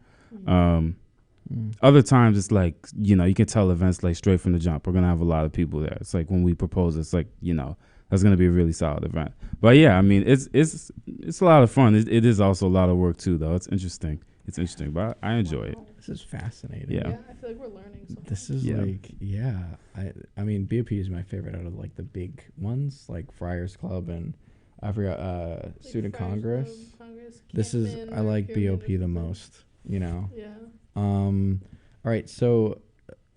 Other times it's like, you can tell events like straight from the jump, we're going to have a lot of people there. It's like when we propose, it's like, that's going to be a really solid event. But yeah, I mean, it's a lot of fun. It is also a lot of work too, though. It's interesting, but I enjoy it. This is fascinating. Yeah. I feel like we're learning something. This is I mean, BOP is my favorite out of like the big ones, like Friars Club and I forgot Student Congress. This is I like BOP the most. Yeah. All right. So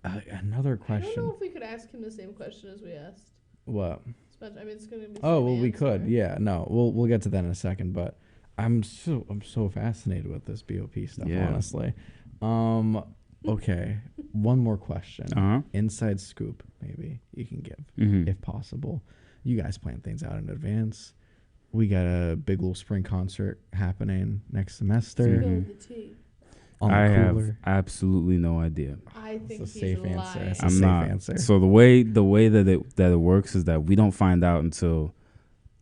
another question. I don't know if we could ask him the same question as we asked. What? I mean, it's gonna be. Oh well, we could. Yeah. No, we'll get to that in a second. But I'm so fascinated with this BOP stuff. Yeah. Honestly. Okay. One more question. Inside scoop, maybe you can give, if possible. You guys plan things out in advance. We got a big little spring concert happening next semester. I have absolutely no idea. I think it's a safe answer. It's a I'm safe not. answer. So the way that it works is that we don't find out until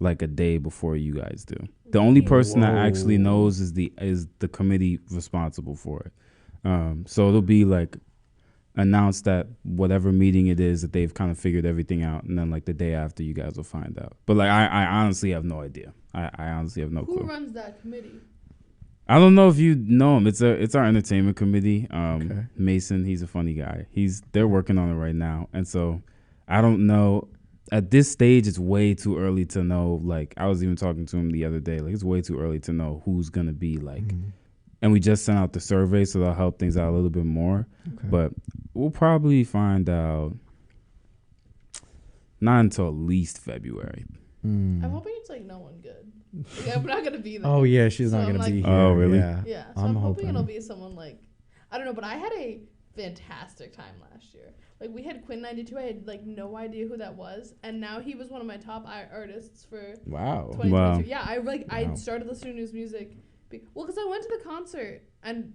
like a day before you guys do. The only person that actually knows is the committee responsible for it. So it'll be like announced at whatever meeting it is that they've kind of figured everything out, and then like the day after you guys will find out. But like I honestly have no idea. I honestly have no clue. Who runs that committee? I don't know if you know him. It's our entertainment committee. Mason, he's a funny guy. They're working on it right now, and so I don't know. At this stage, it's way too early to know. Like I was even talking to him the other day. Like it's way too early to know who's gonna be like. And we just sent out the survey, so that'll help things out a little bit more. Okay. But we'll probably find out not until at least February. I'm hoping it's like no one good. Like, I'm not gonna be there. Oh yeah, she's not gonna be here. Oh really? Yeah. So I'm hoping it'll be someone like I don't know, but I had a fantastic time last year. Like we had Quinn 92. I had like no idea who that was, and now he was one of my top artists for 2022. Wow. Yeah, I started listening to his music. Well, because I went to the concert and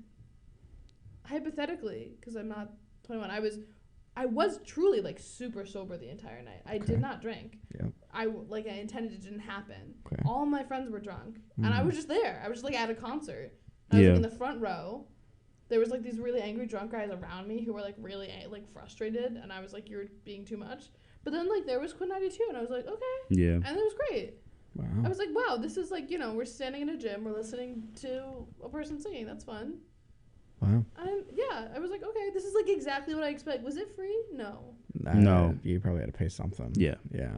hypothetically, because I'm not 21, I was truly like super sober the entire night. I did not drink. Yeah. I intended it didn't happen. Okay. All my friends were drunk, and I was just there. I was just like at a concert. I was like, in the front row. There was like these really angry drunk guys around me who were like really like frustrated, and I was like, "You're being too much." But then like there was Quinn 92, and I was like, "Okay." Yeah. And it was great. Wow. I was like, wow, this is like, we're standing in a gym, we're listening to a person singing. That's fun. Wow. And yeah, I was like, okay, this is like exactly what I expect. Was it free? No. No. You probably had to pay something. Yeah. Yeah.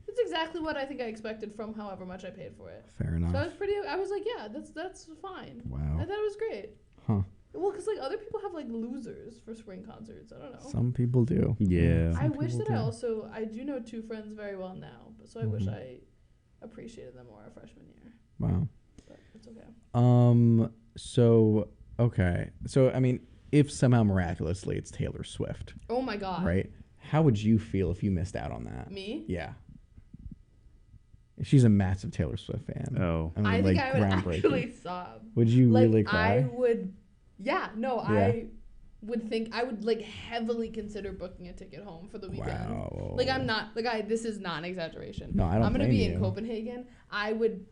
It's exactly what I think I expected from however much I paid for it. Fair enough. So I was like, yeah, that's fine. Wow. I thought it was great. Huh. Well, because like other people have like losers for spring concerts. I don't know. Some people do. Yeah. I wish that I do know two friends very well now, so I wish I appreciated them more our freshman year. Wow. But it's okay. So I mean, if somehow miraculously it's Taylor Swift. Oh my God. Right? How would you feel if you missed out on that? Me? Yeah. She's a massive Taylor Swift fan. Oh. I mean, I think I would actually sob. Would you really cry? I would. Yeah. No. Yeah. I would think I would like heavily consider booking a ticket home for the weekend. Wow. Like I'm not like this is not an exaggeration. No, I don't. I'm gonna be in Copenhagen. I would,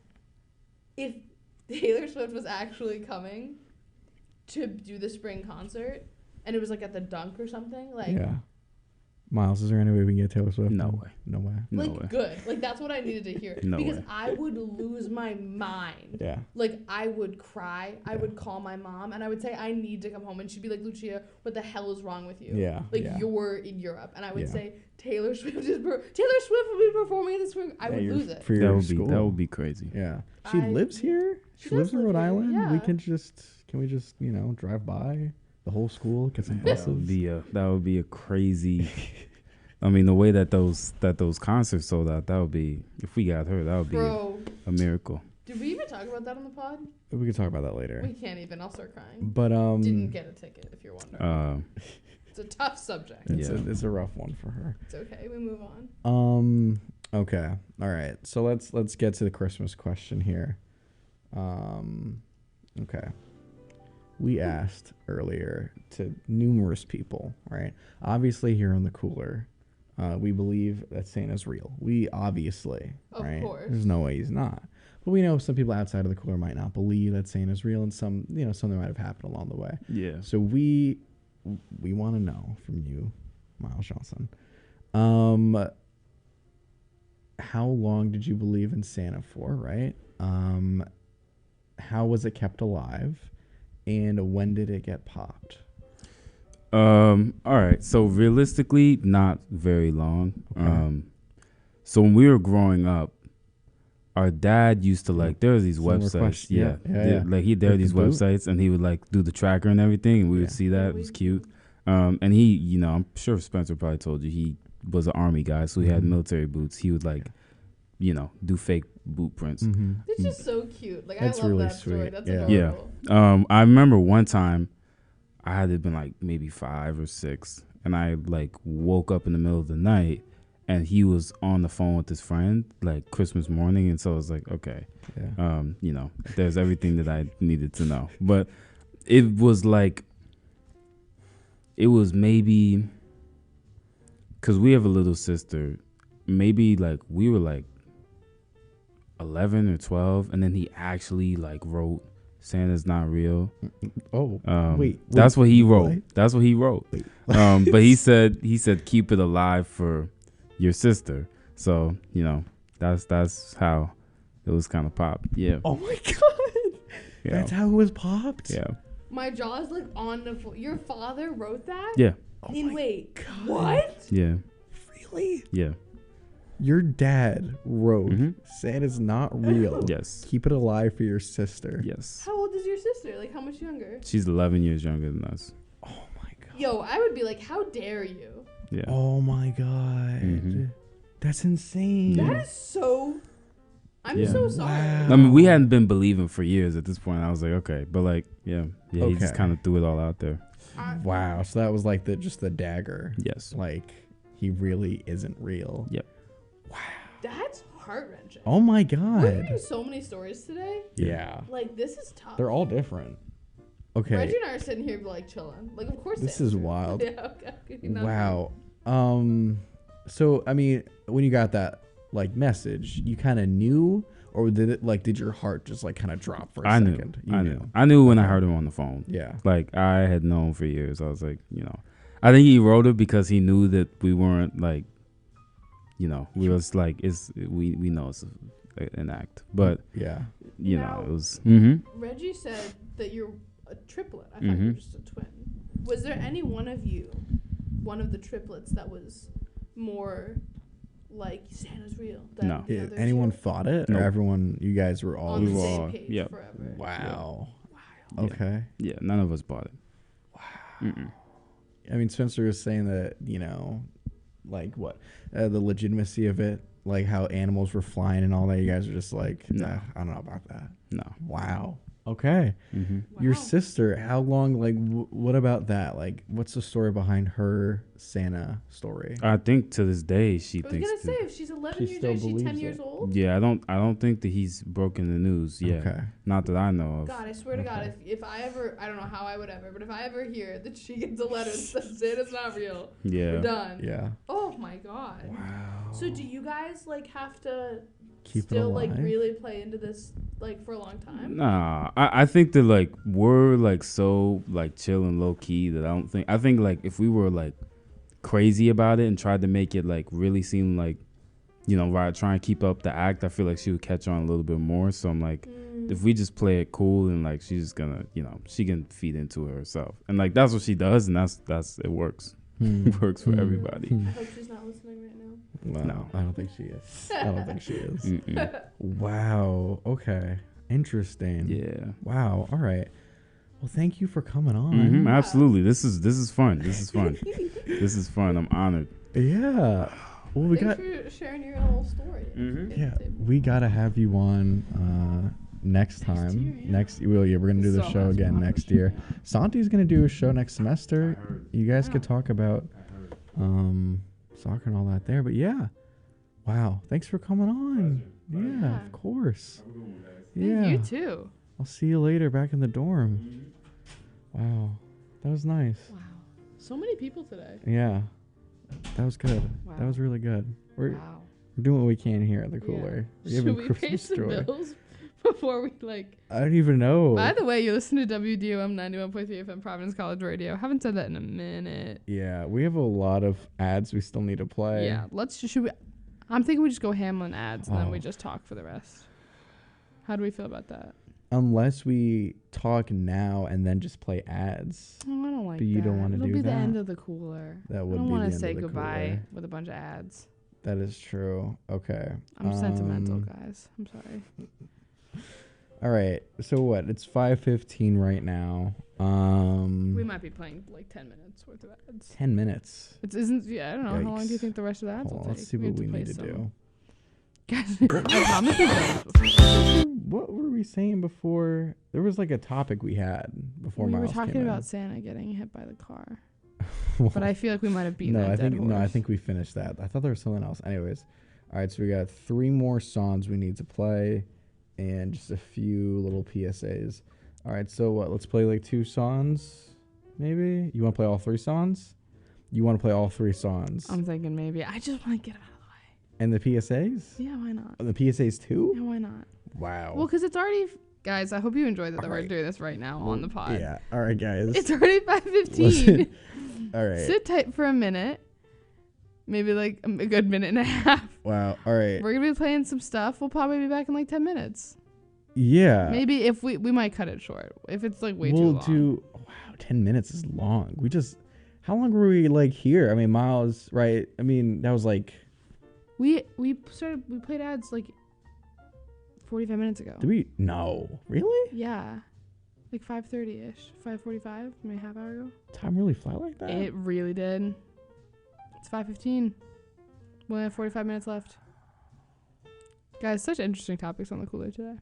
if Taylor Swift was actually coming to do the spring concert, and it was like at the Dunk or something. Like yeah. Miles, is there any way we can get Taylor Swift? No way. No way. Like, no way. Good. Like, that's what I needed to hear. No because way. I would lose my mind. Yeah. Like, I would cry. I would call my mom, and I would say, I need to come home. And she'd be like, Lucia, what the hell is wrong with you? Yeah. Like, you're in Europe. And I would say, Taylor Swift will be performing this spring. I would lose it. For your school. That would be crazy. Yeah. She lives here? She lives in Rhode Island? Yeah. Can we just, drive by the whole school, get some buses? That would be a crazy... I mean, the way that those concerts sold out, that would be, if we got her, that would be a miracle. Did we even talk about that on the pod? We could talk about that later. We can't even. I'll start crying. But didn't get a ticket, if you're wondering. It's a tough subject. It's a rough one for her. It's okay. We move on. Okay. All right. So let's get to the Christmas question here. Okay. we asked earlier to numerous people, right? Obviously, here on the cooler, we believe that Santa's real. We obviously, Of right? course. There's no way he's not. But we know some people outside of the cooler might not believe that Santa's real, and some, something might have happened along the way. Yeah. So we want to know from you, Miles Johnson, how long did you believe in Santa for, right? How was it kept alive, and when did it get popped? All right. So realistically, not very long. Okay. So when we were growing up, our dad used to there was these Similar websites. question. Yeah. Yeah. There were With these the boot? websites, and he would do the tracker and everything, and we Yeah. would see that. It was cute. And he, I'm sure Spencer probably told you, he was an army guy, so he had Mhm. military boots. He would do fake boot prints. Mm-hmm. It's just so cute. Like, That's I love really that story. sweet. That's Yeah. Yeah. adorable. I remember one time I had to have been maybe 5 or 6, and I woke up in the middle of the night, and he was on the phone with his friend Christmas morning, and so I was like, okay, Yeah. there's everything that I needed to know. But it was maybe because we have a little sister, maybe we were 11 or 12, and then he actually wrote Santa's not real. Oh, wait. That's what he wrote. What? That's what he wrote. Wait. But he said keep it alive for your sister. So that's how it was kind of popped. Yeah. Oh my god. Yeah. That's how it was popped. Yeah. My jaw is on the floor. Your father wrote that? Yeah. Wait, what? Yeah. Really? Yeah. Your dad wrote, Mhm. Santa's not real. Yes. Keep it alive for your sister. Yes. How old is your sister? How much younger? She's 11 years younger than us. Oh my god. Yo, I would be like, how dare you? Yeah. Oh my god. Mhm. That's insane. That is so. I'm Yeah. so sorry. Wow. I mean, we hadn't been believing for years at this point. I was like, okay, but he just Okay. kind of threw it all out there. Wow. So that was just the dagger. Yes. He really isn't real. Yep. That's heart wrenching. Oh my We're god. hearing so many stories today. Yeah. This is tough. They're all different. Okay. Reggie and I are sitting here chilling. Of course. This Santa's is real. wild. Yeah. Okay. No. Wow. So I mean, when you got that message, you kind of knew, or did it did your heart just kind of drop for a I second? knew. You I knew. I knew when I Okay. heard him on the phone. Yeah. I had known for years. I was like, I think he wrote it because he knew that we weren't we was we know it's an act, but Yeah. Now- it was. Reggie said that you're a triplet. I thought you were Mhm. just a twin. Was there any one of you, one of the triplets, that was more Santa's real? Than No. the other Anyone two? thought it, Nope. or everyone? You guys were all. On We the were same all- page yep. forever. Wow. Wow. Okay. Yeah, none of us bought it. Wow. I mean, Spencer was saying that what the legitimacy of it, how animals were flying and all that. You guys are just No. nah, I don't know about that. No. Wow. Okay. Mm-hmm. Your Wow. sister, how long? What about that? What's the story behind her Santa story? I think to this day she I was thinks. gonna say, that- if she's 11 She years still old, she's 10 believes years it. old. Yeah, I don't think that he's broken the news. Yeah, Okay. not that I know of. God, I swear to God, Okay. if I ever, I don't know how I would ever, but if I ever hear that she gets a letter that says Santa's not real, we're Yeah. done. Yeah. Oh my God. Wow. So do you guys have to Keep it still alive? really play into this for a long time? Nah, I think that we're so chill and low key that I think if we were crazy about it and tried to make it really seem right, try and keep up the act, I feel she would catch on a little bit more. So I'm if we just play it cool and she's just gonna she can feed into it herself, and that's what she does, and that's it works. It works for everybody. I hope she's not listening right now. Well, No. I don't think she is. I don't think she is. Mm-mm. Wow. Okay. Interesting. Yeah. Wow. All right. Well, thank you for coming on. Mhm, absolutely. This is fun. This is fun. This is fun. I'm honored. Yeah. Well, we got. Thanks for sharing your little story. Mhm. Yeah, we gotta have you on next time. year, yeah. Next, we're gonna do the So show much again fun. next year. Santi's gonna do a show next semester. You guys could talk about soccer and all that there. But yeah, wow, thanks for coming on. Yeah, Yeah. of course. Thank Yeah, you too. I'll see you later back in the dorm. Wow. That was nice. Wow. So many people today. Yeah. That was good. Wow. That was really good. We're Wow. doing what we can here at the cooler. We're Should giving we pay Christmas some joy. bills before we like? I don't even know. By the way, you listen to WDOM 91.3 FM Providence College Radio. Haven't said that in a minute. Yeah, we have a lot of ads we still need to play. Yeah, should we? I'm thinking we just go ham on ads and then we Oh. just talk for the rest. How do we feel about that? Unless we talk now and then just play ads. Oh, I don't like But you that. don't wanna It'll do be the that? end of the cooler. That I would don't be want the to end say of the goodbye cooler. with a bunch of ads. That is true. Okay. I'm sentimental, guys. I'm sorry. All right. So what? It's 5:15 right now. We might be playing like 10 minutes worth of ads. 10 minutes. It isn't. Yeah, I don't know. How long do you Yikes. think the rest of the ads Hold will on, take? let's see have what we play need to some. do. Guys, I promise we've done this before. What were we saying before? There was like a topic we had before We were Miles talking came about in. Santa getting hit by the car, but I feel like we might have beaten no, that I dead think horse. no, I think we finished that. I thought there was something else. Anyways, all right. So we got 3 more songs we need to play, and just a few little PSAs. All right. So what? Let's play like 2 songs, maybe. You want to play all 3 songs? You want to play all 3 songs? I'm thinking maybe. I just want to get them out of the way. And the PSAs? Yeah, why not? Oh, the PSAs too? Yeah, why not? Wow. Well, because it's already. Guys, I hope you enjoyed that All we're right. doing this right now on the pod. Yeah. All right, guys. It's already 5:15. Listen. All right. Sit tight for a minute. Maybe like a good minute and a half. Wow. All right. We're gonna be playing some stuff. We'll probably be back in like 10 minutes. Yeah. Maybe if we might cut it short if it's like way too We'll long. do. Wow, 10 minutes is long. We just. How long were we like here? I mean, Miles, right? I mean, that was like. We played ads like 45 minutes ago. Did we? No. Really? Yeah, like 5:30ish, 5:45, maybe a half hour ago. Time really fly like that? It really did. It's 5:15. We only have 45 minutes left. Guys, such interesting topics on the Cooler today.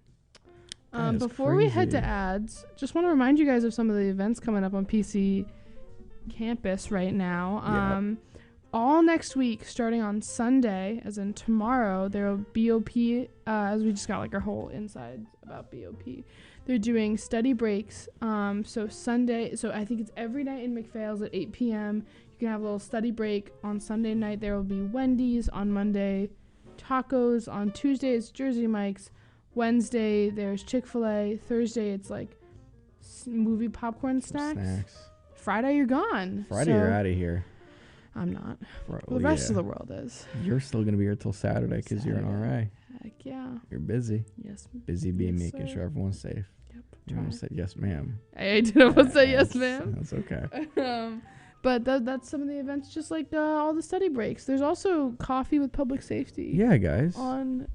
That is Before we head to crazy. ads, just want to remind you guys of some of the events coming up on PC campus right now. Yeah. All next week, starting on Sunday, as in tomorrow, there will BOP, as we just got like our whole inside about BOP. They're doing study breaks. So Sunday, so I think it's every night in McPhail's at 8 p.m. You can have a little study break. On Sunday night, there will be Wendy's. On Monday, tacos. On Tuesday, it's Jersey Mike's. Wednesday, there's Chick-fil-A. Thursday, it's like movie popcorn snacks. Friday, you're gone. Friday, So- you're out of here. I'm not. Bro, The rest of yeah. the world is. You're still going to be here till Saturday because you're an Saturday. RA. Heck yeah. You're busy. Yes. Busy being Yes, making sir. sure everyone's safe. Yep. You almost said yes, ma'am. I did almost say yes, ma'am. That's okay. But that's some of the events, just like all the study breaks. There's also coffee with public safety. Yeah, guys. On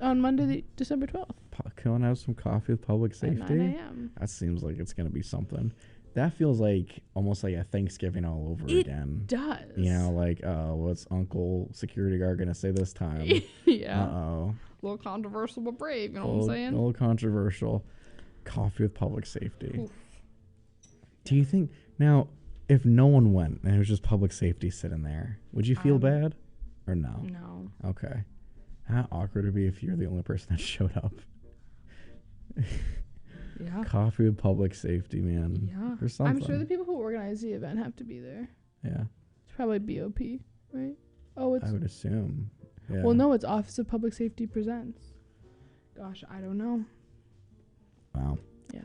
Monday, December 12th. Come and have some coffee with public At safety. 9 a.m. That seems like it's going to be something. That feels like almost like a Thanksgiving all over It again. does. You know, like, what's Uncle Security Guard going to say this time? Yeah. Uh-oh. A little controversial but brave, you know A what I'm saying? little controversial. Coffee with public safety. Oof. Do you think, now, if no one went and it was just public safety sitting there, would you feel bad or no? No. Okay. How awkward would it be if you're the only person that showed up? Yeah. Coffee with public safety, man. Yeah. Or something. I'm sure the people who organize the event have to be there. Yeah. It's probably BOP, right? Oh, it's. I would assume. Yeah. Well, no, it's Office of Public Safety Presents. Gosh, I don't know. Wow. Yeah.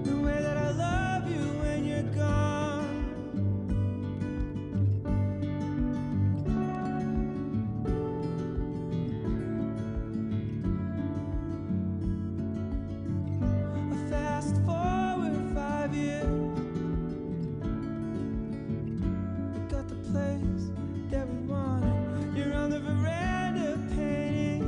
the way that I love you when you're gone. Fast forward 5 years, we got the place that we wanted. You're on the veranda painting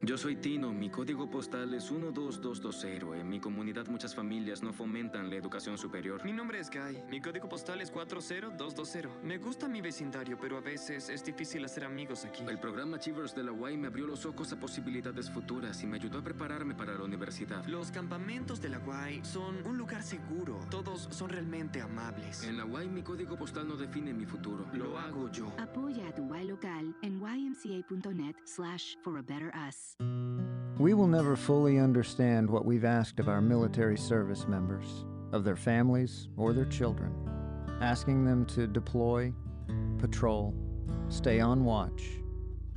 Yo soy Tino, mi código postal es 12220. En mi comunidad muchas familias no fomentan la educación superior. Mi nombre es Guy, mi código postal es 40220. Me gusta mi vecindario, pero a veces es difícil hacer amigos aquí. El programa Achievers de la UAI me abrió los ojos a posibilidades futuras y me ayudó a prepararme para la universidad. Los campamentos de la UAI son un lugar seguro. Todos son realmente amables. En la UAI mi código postal no define mi futuro, lo hago yo. Apoya a tu UAI local en ymca.net/for a better us. We will never fully understand what we've asked of our military service members, of their families or their children, asking them to deploy, patrol, stay on watch,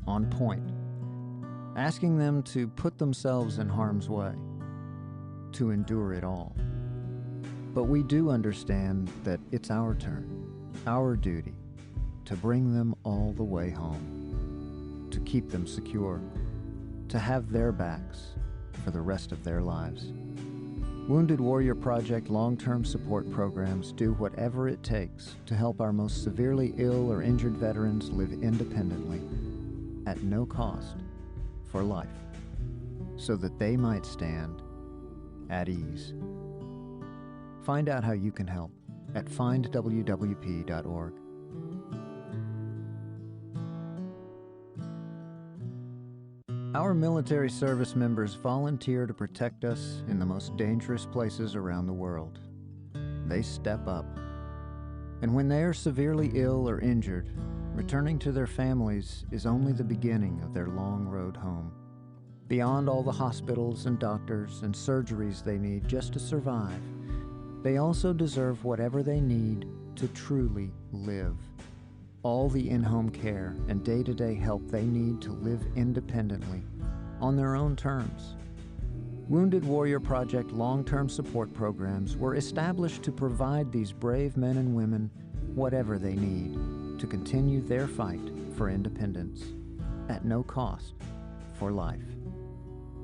on point, asking them to put themselves in harm's way, to endure it all. But we do understand that it's our turn, our duty, to bring them all the way home, to keep them secure, to have their backs for the rest of their lives. Wounded Warrior Project long-term support programs do whatever it takes to help our most severely ill or injured veterans live independently, at no cost, for life, so that they might stand at ease. Find out how you can help at findwwp.org. Our military service members volunteer to protect us in the most dangerous places around the world. They step up. And when they are severely ill or injured, returning to their families is only the beginning of their long road home. Beyond all the hospitals and doctors and surgeries they need just to survive, they also deserve whatever they need to truly live. All the in-home care and day-to-day help they need to live independently, on their own terms. Wounded Warrior Project long-term support programs were established to provide these brave men and women whatever they need to continue their fight for independence, at no cost, for life.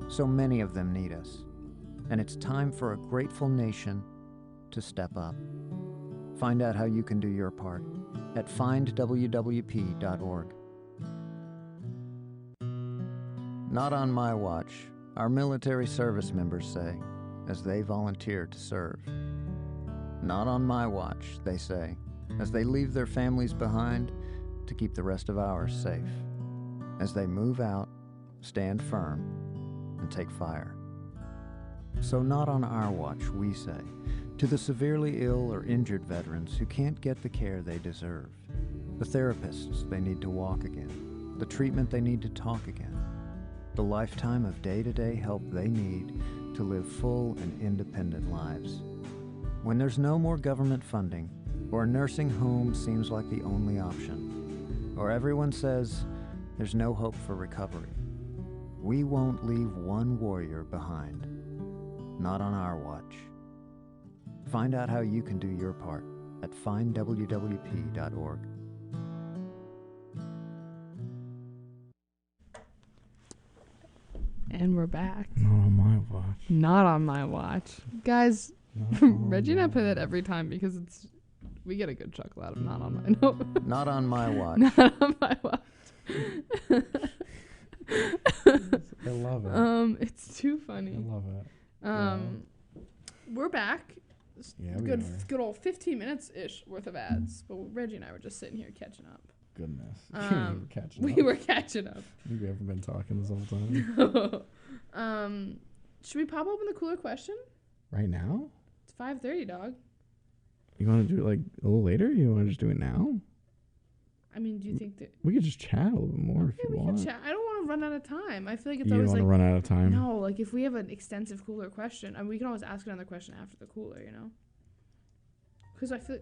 So many of them need us, and it's time for a grateful nation to step up. Find out how you can do your part at findwwp.org. Not on my watch, our military service members say, as they volunteer to serve. Not on my watch, they say, as they leave their families behind to keep the rest of ours safe. As they move out, stand firm, and take fire. So not on our watch, we say, to the severely ill or injured veterans who can't get the care they deserve, the therapists they need to walk again, the treatment they need to talk again, the lifetime of day-to-day help they need to live full and independent lives. When there's no more government funding, or a nursing home seems like the only option, or everyone says there's no hope for recovery, we won't leave one warrior behind. Not on our watch. Find out how you can do your part at findwwp.org. And we're back. Not on my watch. Not on my watch. Guys, Not on Reggie and I my play that every time because we get a good chuckle out of not on my no. Not on my watch. Not on my watch. I love it. It's too funny. I love it. We're back. Yeah, we good, are. good old 15 minutes ish worth of ads, but Reggie and I were just sitting here catching up. Goodness. We were catching up. We haven't been talking this whole time. Should we pop open the cooler question? Right now? It's 5:30, dog. You want to do it like a little later? You want to just do it now? I mean, do you think that We could just chat a little bit more if you we want. can chat? I don't want to run out of time. I feel like it's You don't always want like to run out of time? no, like if we have an extensive cooler question, I mean, we can always ask another question after the cooler, you know? Because I feel.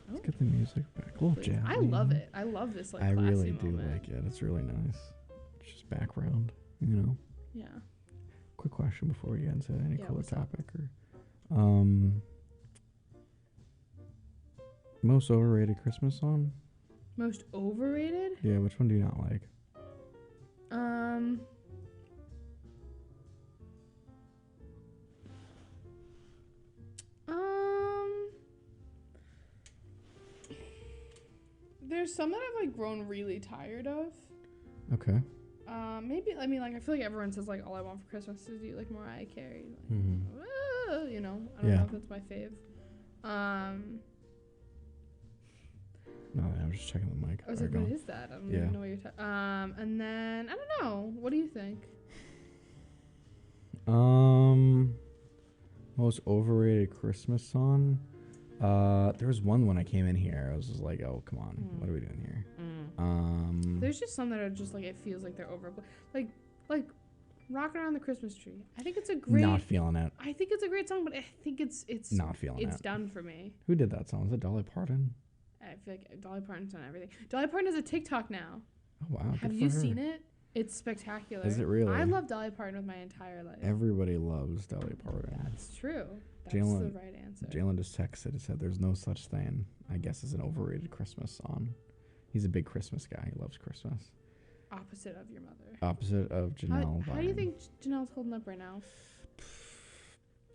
Let's get the music back. A little Please. jazz. I love it. I love this like I classy really do moment. like it. It's really nice. It's just background, you know. Yeah. Quick question before we get into any Yeah, cooler what's up? topic or most overrated Christmas song? Most overrated? Yeah, which one do you not like? There's some that I've like grown really tired of. Okay. Maybe, I mean, like, I feel like everyone says, like, all I want for Christmas is you, like, Mariah Carey. Like, you know, I don't know if that's my fave. No, I'm just checking the mic. I was like, what is that? I don't even know what you're talking. And then, I don't know. What do you think? Most overrated Christmas song? There was one when I came in here. I was just like, oh, come on. What are we doing here? There's just some that are just, like, it feels like they're over. Like Rockin' Around the Christmas Tree. I think it's a great... Not feeling it. I think it's a great song, but I think it's not feeling it. It's done for me. Who did that song? Was it Dolly Parton? I feel like Dolly Parton's done everything. Dolly Parton has a TikTok now. Oh, wow. Have you seen it? It's spectacular. Is it really? I love Dolly Parton with my entire life. Everybody loves Dolly Parton. That's true. That's Jalen, the right answer. Jalen just texted and said there's no such thing, I guess, as an overrated Christmas song. He's a big Christmas guy. He loves Christmas. Opposite of your mother. Opposite of Janelle. How do you think Janelle's holding up right now?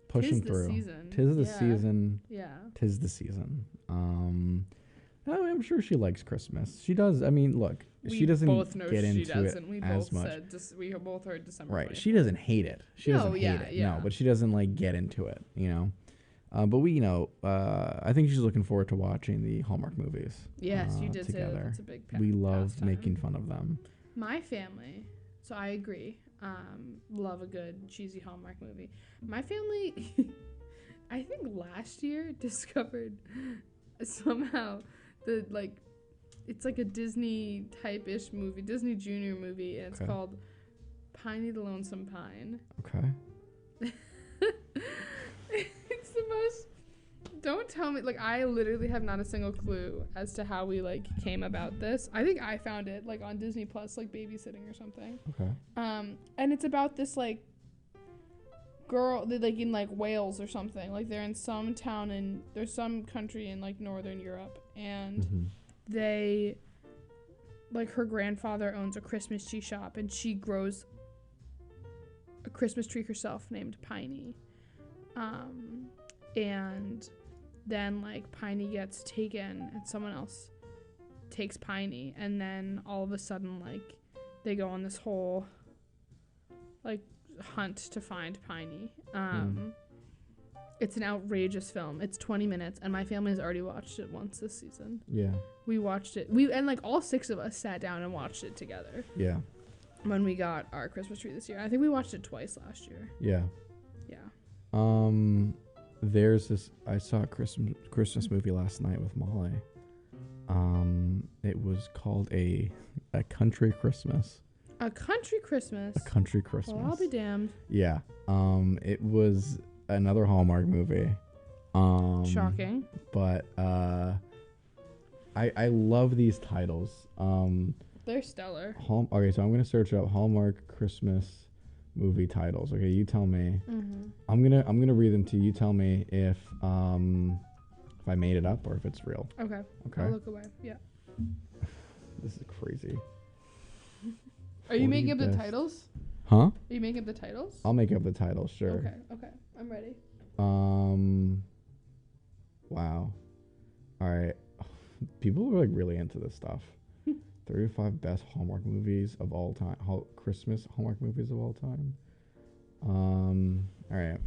Pushing through. Tis the season. Yeah. Tis the season. I'm sure she likes Christmas. She does. I mean, look, she doesn't get into it as much. We both heard December. Right. She doesn't hate it. She doesn't hate it. Yeah. No, but she doesn't like get into it, you know. But we, I think she's looking forward to watching the Hallmark movies. Yes, you did together. say that's a big we love making fun of them. My family, so I agree, love a good cheesy Hallmark movie. My family, I think last year discovered somehow it's like a Disney type-ish movie, Disney Junior movie, and it's called Piney the Lonesome Pine. Okay. It's the most. Don't tell me. Like, I literally have not a single clue as to how we came about this. I think I found it on Disney Plus, babysitting or something. Okay. And it's about this girl, in Wales or something. They're in some town in there's some country in Northern Europe, and they her grandfather owns a Christmas tree shop, and she grows a Christmas tree herself named Piney. And then Piney gets taken and someone else takes Piney, and then all of a sudden they go on this whole hunt to find Piney. It's an outrageous film. It's 20 minutes, and my family has already watched it once this season. Yeah. We watched it. All 6 of us sat down and watched it together. Yeah. When we got our Christmas tree this year. I think we watched it twice last year. Yeah. Yeah. There's this. I saw a Christmas movie last night with Molly. It was called a Country Christmas. A Country Christmas. A Country Christmas. Well, I'll be damned. Yeah. It was another Hallmark movie. Shocking. But I love these titles. They're stellar. Okay, so I'm gonna search up Hallmark Christmas movie titles. Okay, you tell me. I'm gonna read them to you. Tell me if I made it up or if it's real. Okay. Okay. I'll look away. Yeah. This is crazy. Are you making up the titles? Huh? Are you making up the titles? I'll make up the titles, sure. Okay. I'm ready. Wow. All right. People are really into this stuff. 35 best Hallmark movies of all time. Christmas Hallmark movies of all time. All right.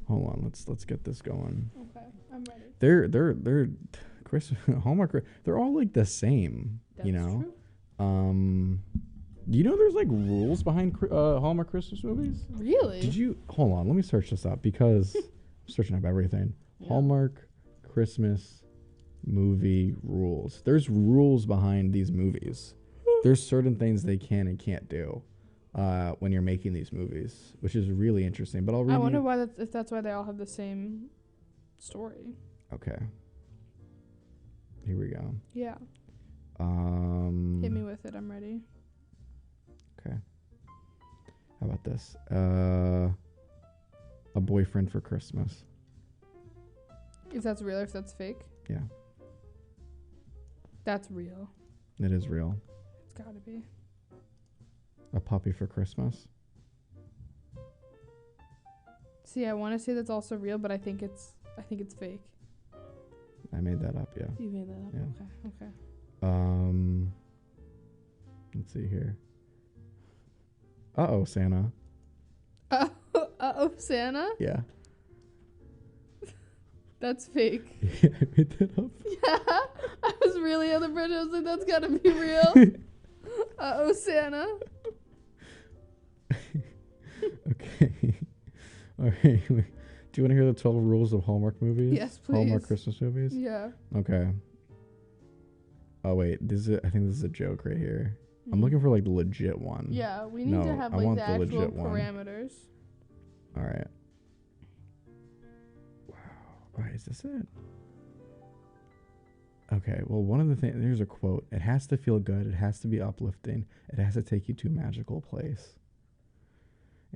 Hold on. Let's get this going. Okay, I'm ready. They're Christmas Hallmark. They're all the same. That's true. True. Do you know there's rules behind Hallmark Christmas movies? Really? Did you? Hold on. Let me search this up because I'm searching up everything. Yeah. Hallmark Christmas movie rules. There's rules behind these movies. There's certain things they can and can't do when you're making these movies, which is really interesting. But I'll read. I wonder if that's why they all have the same story. Okay. Here we go. Yeah. Hit me with it. I'm ready. Okay. How about this? A Boyfriend for Christmas. If that's real or if that's fake? Yeah. That's real. It is real. It's gotta be. A Puppy for Christmas. See, I want to say that's also real, but I think it's fake. I made that up, yeah. You made that up? Yeah. Okay. Let's see here. Uh-oh, Santa. Uh-oh, Santa? Yeah. That's fake. Yeah, I made that up. Yeah. I was really on the bridge. I was like, that's gotta be real. Uh-oh, Santa. Okay. All right. Do you want to hear the 12 rules of Hallmark movies? Yes, please. Hallmark Christmas movies? Yeah. Okay. Oh, wait. I think this is a joke right here. I'm looking for, like, the legit one. Yeah, we need to have, like, the actual parameters. All right. Wow. All right, is this it? Okay, well, one of the things, there's a quote. It has to feel good. It has to be uplifting. It has to take you to a magical place.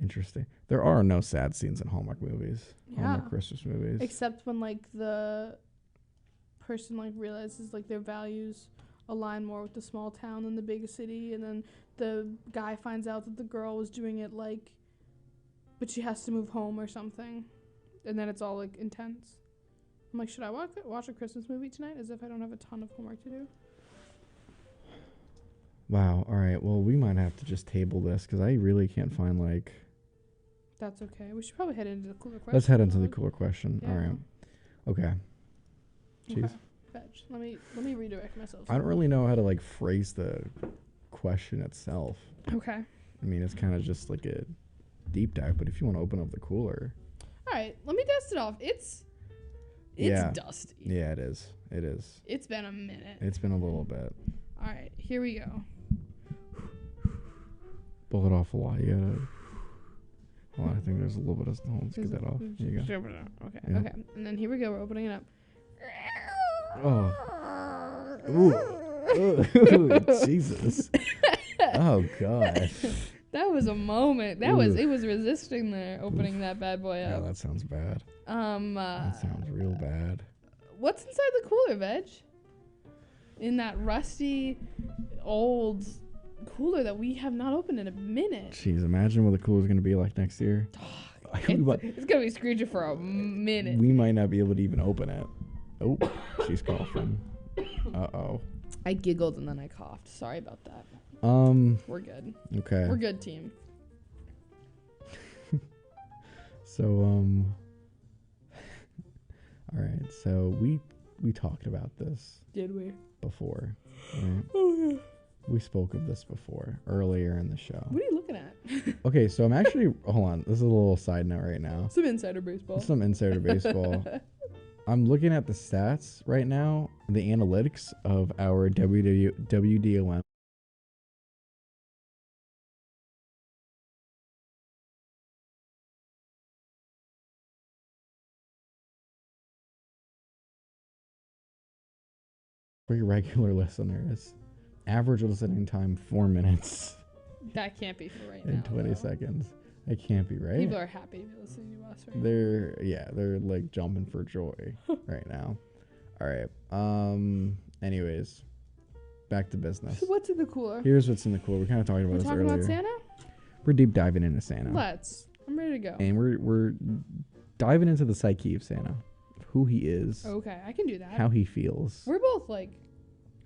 Interesting. There are no sad scenes in Hallmark movies. Yeah. Hallmark Christmas movies. Except when, like, the person, like, realizes, like, their values align more with the small town than the big city, and then the guy finds out that the girl was doing it, like, but she has to move home or something, and then it's all, like, intense. I'm like, should I watch a Christmas movie tonight as if I don't have a ton of homework to do? Wow. All right. Well, we might have to just table this because I really can't find, like... That's okay. We should probably head into the cooler question. Let's head into the cooler question. Yeah. All right. Okay. Jeez. Okay. Fetch. Let me redirect myself. I don't really know how to, like, phrase the question itself. Okay. I mean, it's kind of just like a deep dive, but if you want to open up the cooler... All right. Let me dust it off. It's dusty. Yeah, it is. It is. It's been a minute. It's been a little bit. All right. Here we go. Pull it off a lot. You gotta... Hold on, I think there's a little bit of... Let's get that off. There you go. Okay. Yeah. Okay. And then here we go. We're opening it up. Oh. Ooh. Jesus. Oh, God. That was a moment. It was resisting there, opening that bad boy Yeah, up. that sounds bad. That sounds real bad. What's inside the cooler, Veg? In that rusty, old cooler that we have not opened in a minute. Jeez, imagine what the cooler's going to be like next year. It's going to be screeching for a minute. We might not be able to even open it. Oh, she's coughing. Uh-oh. I giggled and then I coughed. Sorry about that. We're good. Okay. We're good, team. So, all right. So we talked about this. Did we? Before. Right? Oh, yeah. We spoke of this before, earlier in the show. What are you looking at? Okay, so I'm actually... hold on. This is a little side note right now. Some insider baseball. Some insider baseball. I'm looking at the stats right now, the analytics of our WDOM. For your regular listeners, average listening time 4 minutes That can't be for right now. and 20 seconds. It can't be right. People are happy to be listening to us right They're like jumping for joy right now. All right. Anyways, back to business. So what's in the cooler? Here's what's in the cooler. We kind of talked about this talking earlier. about Santa? We're deep diving into Santa. Let's. I'm ready to go. And we're diving into the psyche of Santa, who he is. Okay, I can do that. How he feels. We're both like,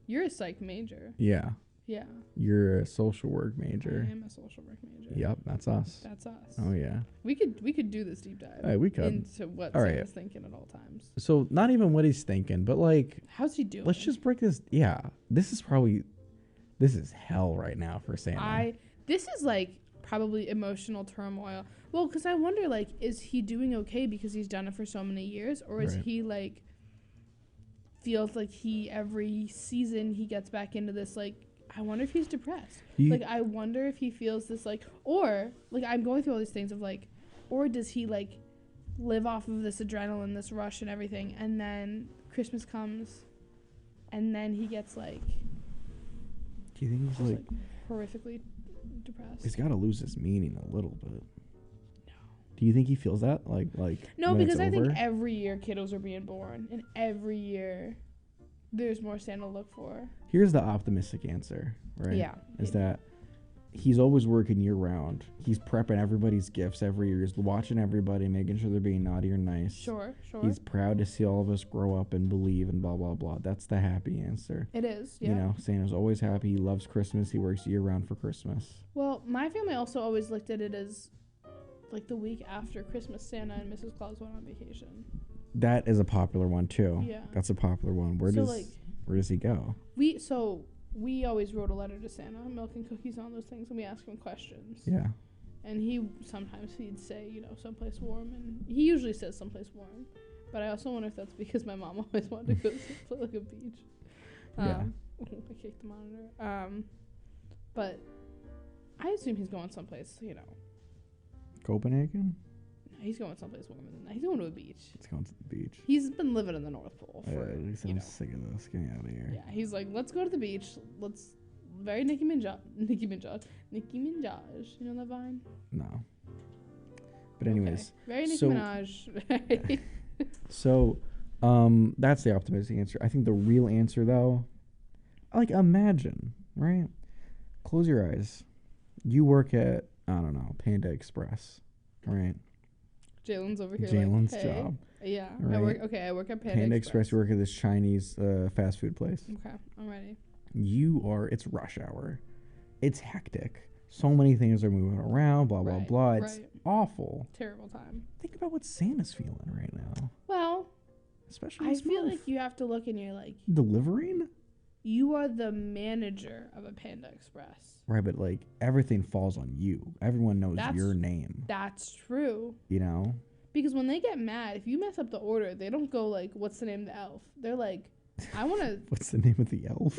you're a psych major. Yeah. Yeah. You're a social work major. I am a social work major. Yep, that's us. That's us. Oh yeah. We could do this deep dive. Hey, we could. Into what All Santa's right. thinking at all times. So not even what he's thinking, but like, how's he doing? let's just break this. Yeah, this is hell right now for Santa. This is like probably emotional turmoil. Well, because I wonder, like, is he doing okay because he's done it for so many years, or is Right. he like feels like every season he gets back into this, like, I wonder if he's depressed. Like, I wonder if he feels this, like, or like I'm going through all these things of like, or does he like live off of this adrenaline, this rush and everything, and then Christmas comes and then he gets like, Do you think he's like horrifically depressed? he's got to lose his meaning a little bit? No. Do you think he feels that like No, when it's because I think over? every year kiddos are being born, and every year there's more Santa to look for. Here's the optimistic answer, right? Yeah. Is that he's always working year round. He's prepping everybody's gifts every year. He's watching everybody, making sure they're being naughty or nice. Sure. He's proud to see all of us grow up and believe and blah, blah, blah. That's the happy answer. It is, yeah. You know, Santa's always happy. He loves Christmas. He works year round for Christmas. Well, my family also always looked at it as like the week after Christmas, Santa and Mrs. Claus went on vacation. That is a popular one too. Yeah. That's a popular one. Where does he go? We always wrote a letter to Santa, milk and cookies and all those things, and we asked him questions. Yeah. And he'd say, someplace warm, and he usually says someplace warm. But I also wonder if that's because my mom always wanted to go someplace like a beach. Yeah. I kicked the monitor. But I assume he's going someplace, Copenhagen? No, he's going someplace warmer than that. He's going to a beach. He's going to the beach. He's been living in the North Pole for, I'm sick of this. Get me out of here. Yeah, he's like, let's go to the beach. Very Nicki Minaj. You know that Vine? No. But anyways. Okay. Very Nicki Minaj. So, that's the optimistic answer. I think the real answer, though, imagine, right? Close your eyes. You work at, I don't know, Panda Express, right? Jalen's over here. Jalen's hey. job. Yeah. Right? I work at Panda Express. You work at this Chinese fast food place. Okay, I'm ready. It's rush hour. It's hectic. So many things are moving around, blah, blah, blah. It's awful. Terrible time. Think about what Santa's feeling right now. Well, especially I feel like you have to look and you're like... Delivering? You are the manager of a Panda Express. Right, but everything falls on you. Everyone knows your name. That's true. You know? Because when they get mad, if you mess up the order, they don't go what's the name of the elf? They're like, I want to... What's the name of the elf?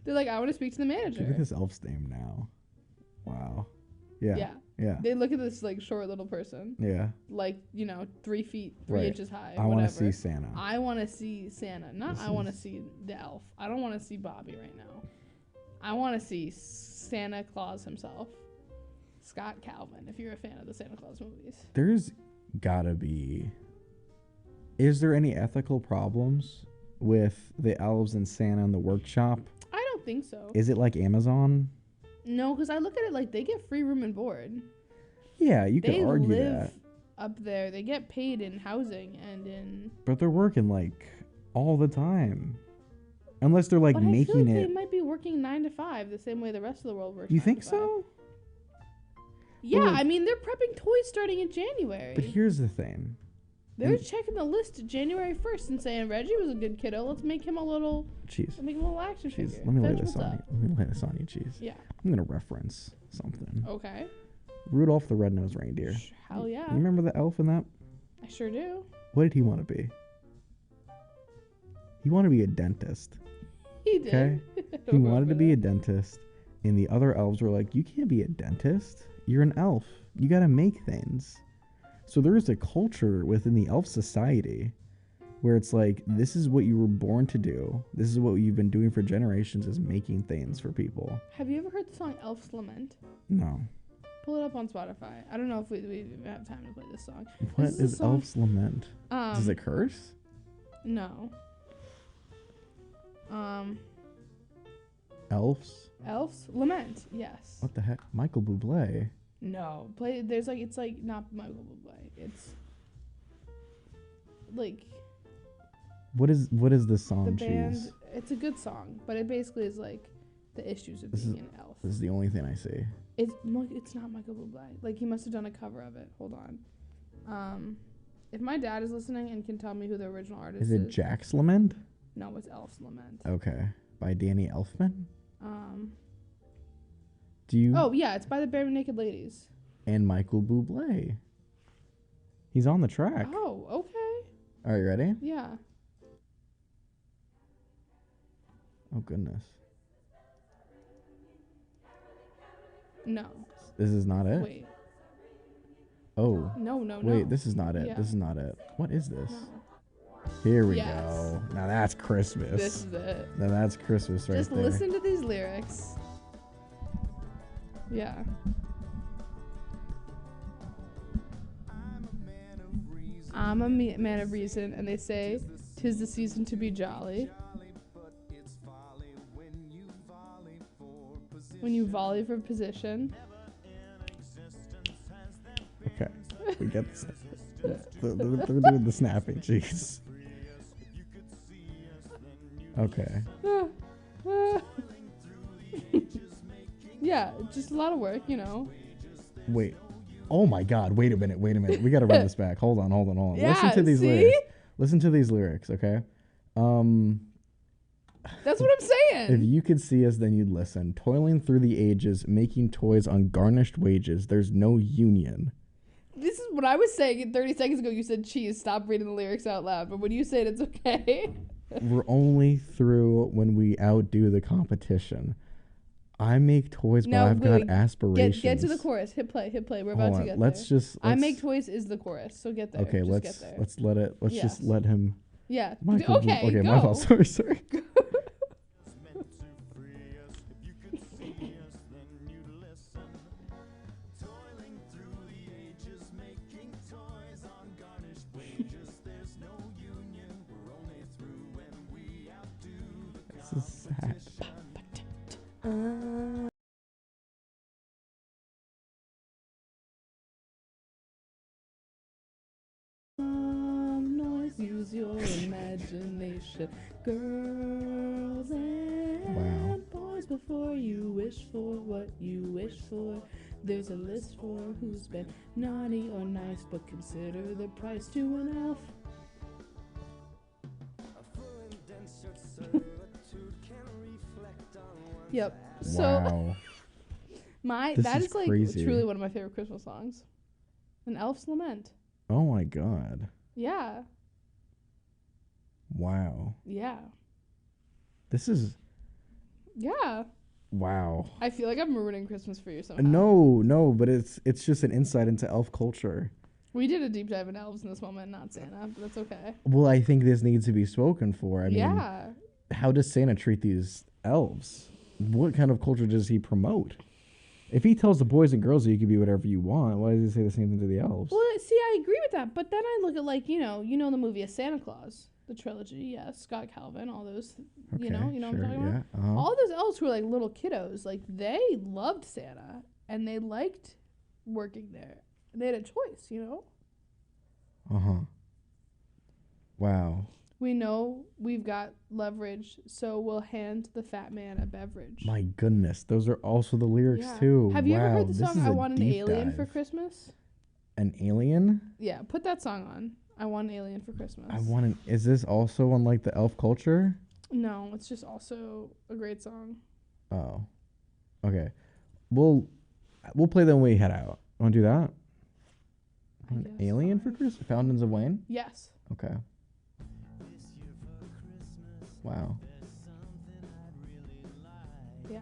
They're like, I want to speak to the manager. Look at this elf's name now. Wow. Yeah. They look at this short little person. Yeah. 3 feet, 3 inches high. I want to see Santa. I want to see Santa. I want to see the elf. I don't want to see Bobby right now. I want to see Santa Claus himself. Scott Calvin, if you're a fan of the Santa Claus movies. There's gotta be... Is there any ethical problems with the elves and Santa in the workshop? I don't think so. Is it like Amazon? No, because I look at it they get free room and board. Yeah, you could argue that. They live up there. They get paid in housing and in... But they're working all the time. Unless they're but making I feel it... they might be working 9 to 5 the same way the rest of the world works. You think so? Yeah, I mean, they're prepping toys starting in January. But here's the thing. They're checking the list January 1st and saying, Reggie was a good kiddo. Let's make him a little... Cheese. Make him a little action figure. Let me lay this on you. Let me lay this on you, Cheese. Yeah. I'm going to reference something. Okay. Rudolph the Red-Nosed Reindeer. Hell yeah. You remember the elf in that? I sure do. What did he want to be? He wanted to be a dentist. He did. Okay? He wanted to be a dentist. And the other elves were like, you can't be a dentist. You're an elf. You got to make things. So there is a culture within the elf society where it's this is what you were born to do. This is what you've been doing for generations, is making things for people. Have you ever heard the song Elf's Lament? No. Pull it up on Spotify. I don't know if we even have time to play this song. What is Elf's Lament? Does it curse? No. Elf's Lament, yes. What the heck? Michael Bublé. No. It's not Michael Bublé. It's What is this song, the band, Cheese? it's a good song, but it basically is the issues of being an elf. This is the only thing I see. It's not Michael Bublé. He must have done a cover of it. Hold on. If my dad is listening and can tell me who the original artist is. Is it Jack's Lament? No, it's Elf's Lament. Okay. By Danny Elfman? Do you... Oh, yeah, it's by the Bare Naked Ladies. And Michael Bublé. He's on the track. Oh, okay. Are you ready? Yeah. Oh, goodness. No. This is not it? Wait. Oh. No. Wait, this is not it. Yeah. This is not it. What is this? No. Here we go. Now that's Christmas. This is it. Now that's Christmas right there. Just listen to these lyrics. Yeah. I'm a man of reason, and they say, 'tis the season to be jolly. When you volley for position. Okay. We get they're doing the snapping. Jeez. Okay. Yeah, just a lot of work, you know. Wait. Oh my God. Wait a minute. We got to run this back. Hold on. Yeah, Listen to these see? lyrics. Listen to these lyrics, okay? That's what I'm saying. If you could see us, then you'd listen. Toiling through the ages, making toys on garnished wages. There's no union. This is what I was saying 30 seconds ago. You said cheese. Stop reading the lyrics out loud. But when you say it, it's okay. We're only through when we outdo the competition. I make toys, but I've got aspirations. Get to the chorus. Hit play. We're about to get let's there. Just. I make toys is the chorus. So get there. Okay, just let's let it. Let's just let him. Yeah. Michael, okay. Okay. Go. My fault. Sorry. This is sad. Noise, use your imagination, girls and boys. Before you wish for what you wish for, there's a list for who's been naughty or nice, but consider the price to an elf. Yep. So Wow. that is like crazy. truly one of my favorite Christmas songs. An Elf's Lament. Oh my God. Yeah. Wow. Yeah. This is. Yeah. Wow. I feel like I'm ruining Christmas for you somehow. No, but it's just an insight into elf culture. We did a deep dive in elves in this moment, not Santa, but that's okay. Well, I think this needs to be spoken for. I mean, Yeah. how does Santa treat these elves? What kind of culture does he promote? If he tells the boys and girls that you can be whatever you want, why does he say the same thing to the elves? Well, see, I agree with that, but then I look at like, you know the movie A Santa Claus, the trilogy, yes, Scott Calvin, all those, Okay, you know what I'm talking about? Uh-huh. All those elves who were like little kiddos, like they loved Santa and they liked working there. And they had a choice, you know? Uh-huh. Wow. We know we've got leverage, so we'll hand the fat man a beverage. My goodness. Those are also the lyrics, Yeah. too. Have you ever heard the This song is I a Want an deep Alien for dive. Christmas? An alien? Yeah, put that song on. I Want an Alien for Christmas. Is this also on, like, the elf culture? No, it's just also a great song. Oh. Okay. We'll play them when we head out. Want to do that? An alien for Christmas? Fountains of Wayne? Yes. Okay. Wow. Yeah.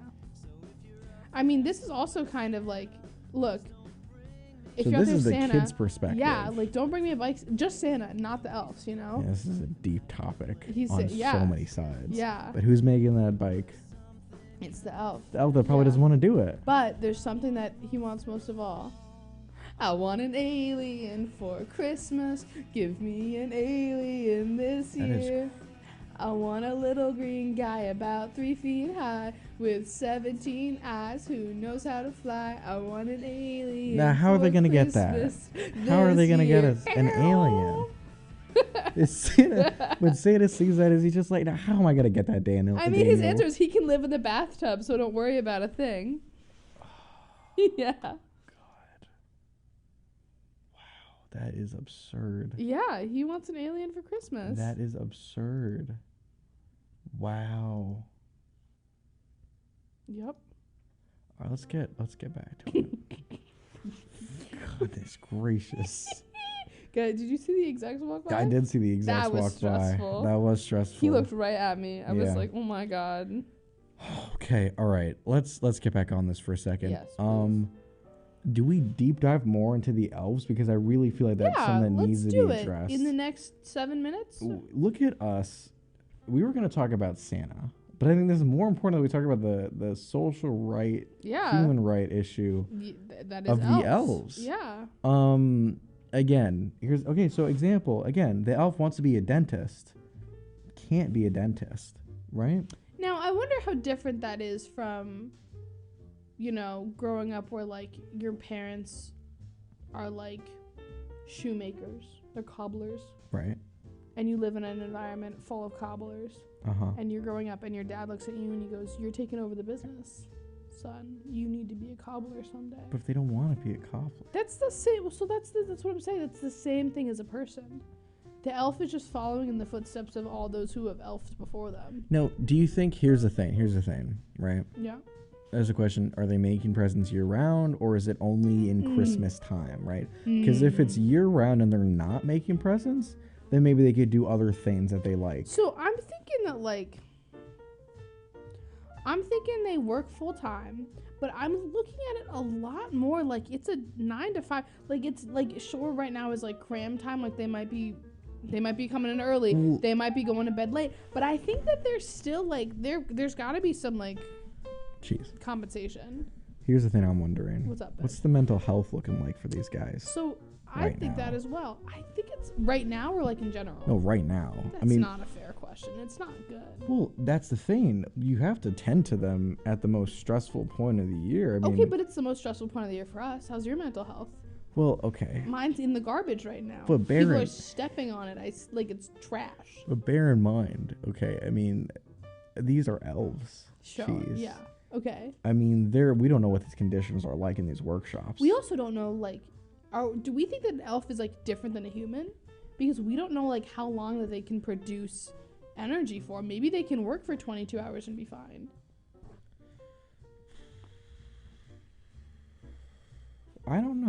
I mean, this is also kind of like, look, if So you're this out there is the Santa, kid's perspective. Yeah, like don't bring me a bike, just Santa, not the elves, you know? Yeah, this is a deep topic He's on yeah. so many sides. Yeah. But who's making that bike? It's the elf. The elf that probably doesn't want to do it. But there's something that he wants most of all. I want an alien for Christmas. Give me an alien this That is year. I want a little green guy about 3 feet high with 17 eyes who knows how to fly. I want an alien. Now, how are they for going to get that? Christmas How are they this going to get year. an alien? Is Santa, when Santa sees that, is he just like, now how am I going to get that Daniel? I mean, his answer is he can live in the bathtub, so don't worry about a thing. Yeah. That is absurd. Yeah, he wants an alien for Christmas. That is absurd. Wow. Yep. All right, let's get back to it. Goodness gracious. Did you see the execs walk by? I did see the execs That was walk stressful. by. That was stressful. He looked right at me. I was Yeah. like, oh my God. Okay, all right. Let's get back on this for a second. Yes, do we deep dive more into the elves? Because I really feel like that's something that needs to be addressed. In the next 7 minutes. Look at us. We were going to talk about Santa, but I think this is more important that we talk about the social right, human right issue That is of the elves. Yeah. Again, so example, again, the elf wants to be a dentist. Can't be a dentist, right? Now, I wonder how different that is from you know, growing up where like your parents are like shoemakers, they're cobblers, Right. and you live in an environment full of cobblers, and you're growing up and your dad looks at you and he goes, "You're taking over the business, son. You need to be a cobbler someday." But if they don't want to be a cobbler. That's the same. So that's what I'm saying. That's the same thing as a person. The elf is just following in the footsteps of all those who have elfed before them. No, do you think, here's the thing, right? Yeah. There's a question, are they making presents year round or is it only in Christmas time, right? Because if it's year round and they're not making presents, then maybe they could do other things that they like. So I'm thinking they work full time, but I'm looking at it a lot more like it's a 9 to 5. Like it's like sure right now is like cram time, like they might be coming in early. They might be going to bed late, but I think that there's still like there's got to be some like compensation. Here's the thing I'm wondering. What's up, Ben? What's the mental health looking like for these guys? So I think that as well. I think it's right now or like in general. No, right now. That's not a fair question. It's not good. Well, that's the thing. You have to tend to them at the most stressful point of the year. I mean, okay, but it's the most stressful point of the year for us. How's your mental health? Well, okay. Mine's in the garbage right now. But people are stepping on it. Like it's trash. But bear in mind, okay, I mean, these are elves. Sure. Jeez. Yeah. Okay. I mean, we don't know what these conditions are like in these workshops. We also don't know, like, do we think that an elf is, like, different than a human? Because we don't know, like, how long that they can produce energy for. Maybe they can work for 22 hours and be fine. I don't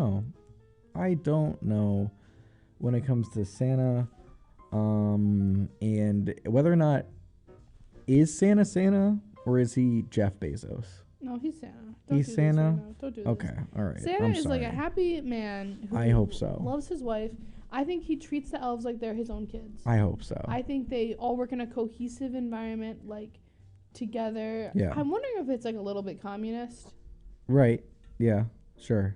know. When it comes to Santa, and whether or not is Santa or is he Jeff Bezos? No, he's Santa. He's Santa? Don't do this. Okay, all right. Santa is like a happy man who I hope so. Loves his wife. I think he treats the elves like they're his own kids. I hope so. I think they all work in a cohesive environment, like, together. Yeah. I'm wondering if it's, like, a little bit communist. Right. Yeah, sure.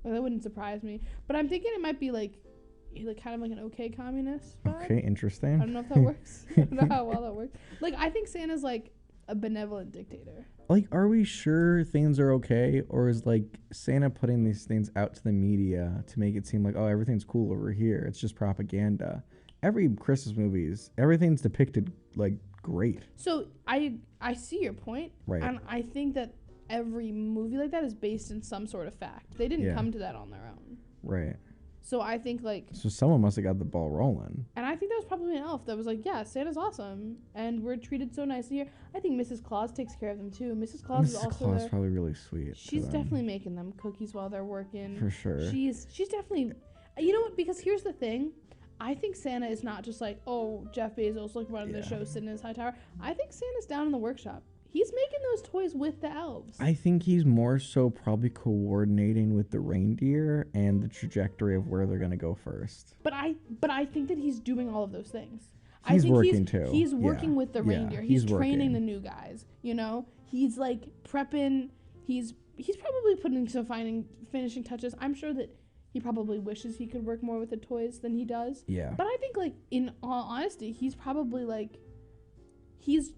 Well, that wouldn't surprise me. But I'm thinking it might be, like kind of like an okay communist vibe. Okay, interesting. I don't know if that works. I don't know how well that works. Like, I think Santa's, like, a benevolent dictator. Like, are we sure things are okay? Or is, like, Santa putting these things out to the media to make it seem like, oh, everything's cool over here? It's just propaganda. Every Christmas movies, everything's depicted, like, great. So, I see your point. Right. And I think that every movie like that is based in some sort of fact. They didn't come to that on their own. Right. So I think, like... So someone must have got the ball rolling. And I think that was probably an elf that was like, yeah, Santa's awesome. And we're treated so nicely here. I think Mrs. Claus takes care of them, too. Mrs. Claus is also Claus is probably really sweet. She's definitely making them cookies while they're working. For sure. She's definitely... You know what? Because here's the thing. I think Santa is not just like, oh, Jeff Bezos, like, running the show, sitting in his high tower. I think Santa's down in the workshop. He's making those toys with the elves. I think he's more so probably coordinating with the reindeer and the trajectory of where they're going to go first. But I think that he's doing all of those things. He's working too. He's working with the reindeer. He's training working. the new guys. You know, he's like prepping. He's probably putting some finishing touches. I'm sure that he probably wishes he could work more with the toys than he does. Yeah. But I think, like, in all honesty, he's probably like he's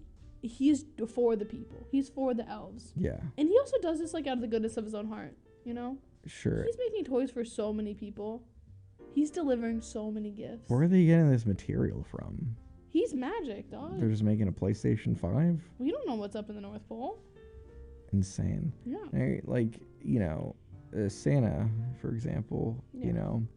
for the people. He's for the elves. Yeah. And he also does this, like, out of the goodness of his own heart, you know? Sure. He's making toys for so many people. He's delivering so many gifts. Where are they getting this material from? He's magic, dog. They're just making a PlayStation 5? We don't know what's up in the North Pole. Insane. Yeah. Like, you know, Santa, for example, Yeah. you know,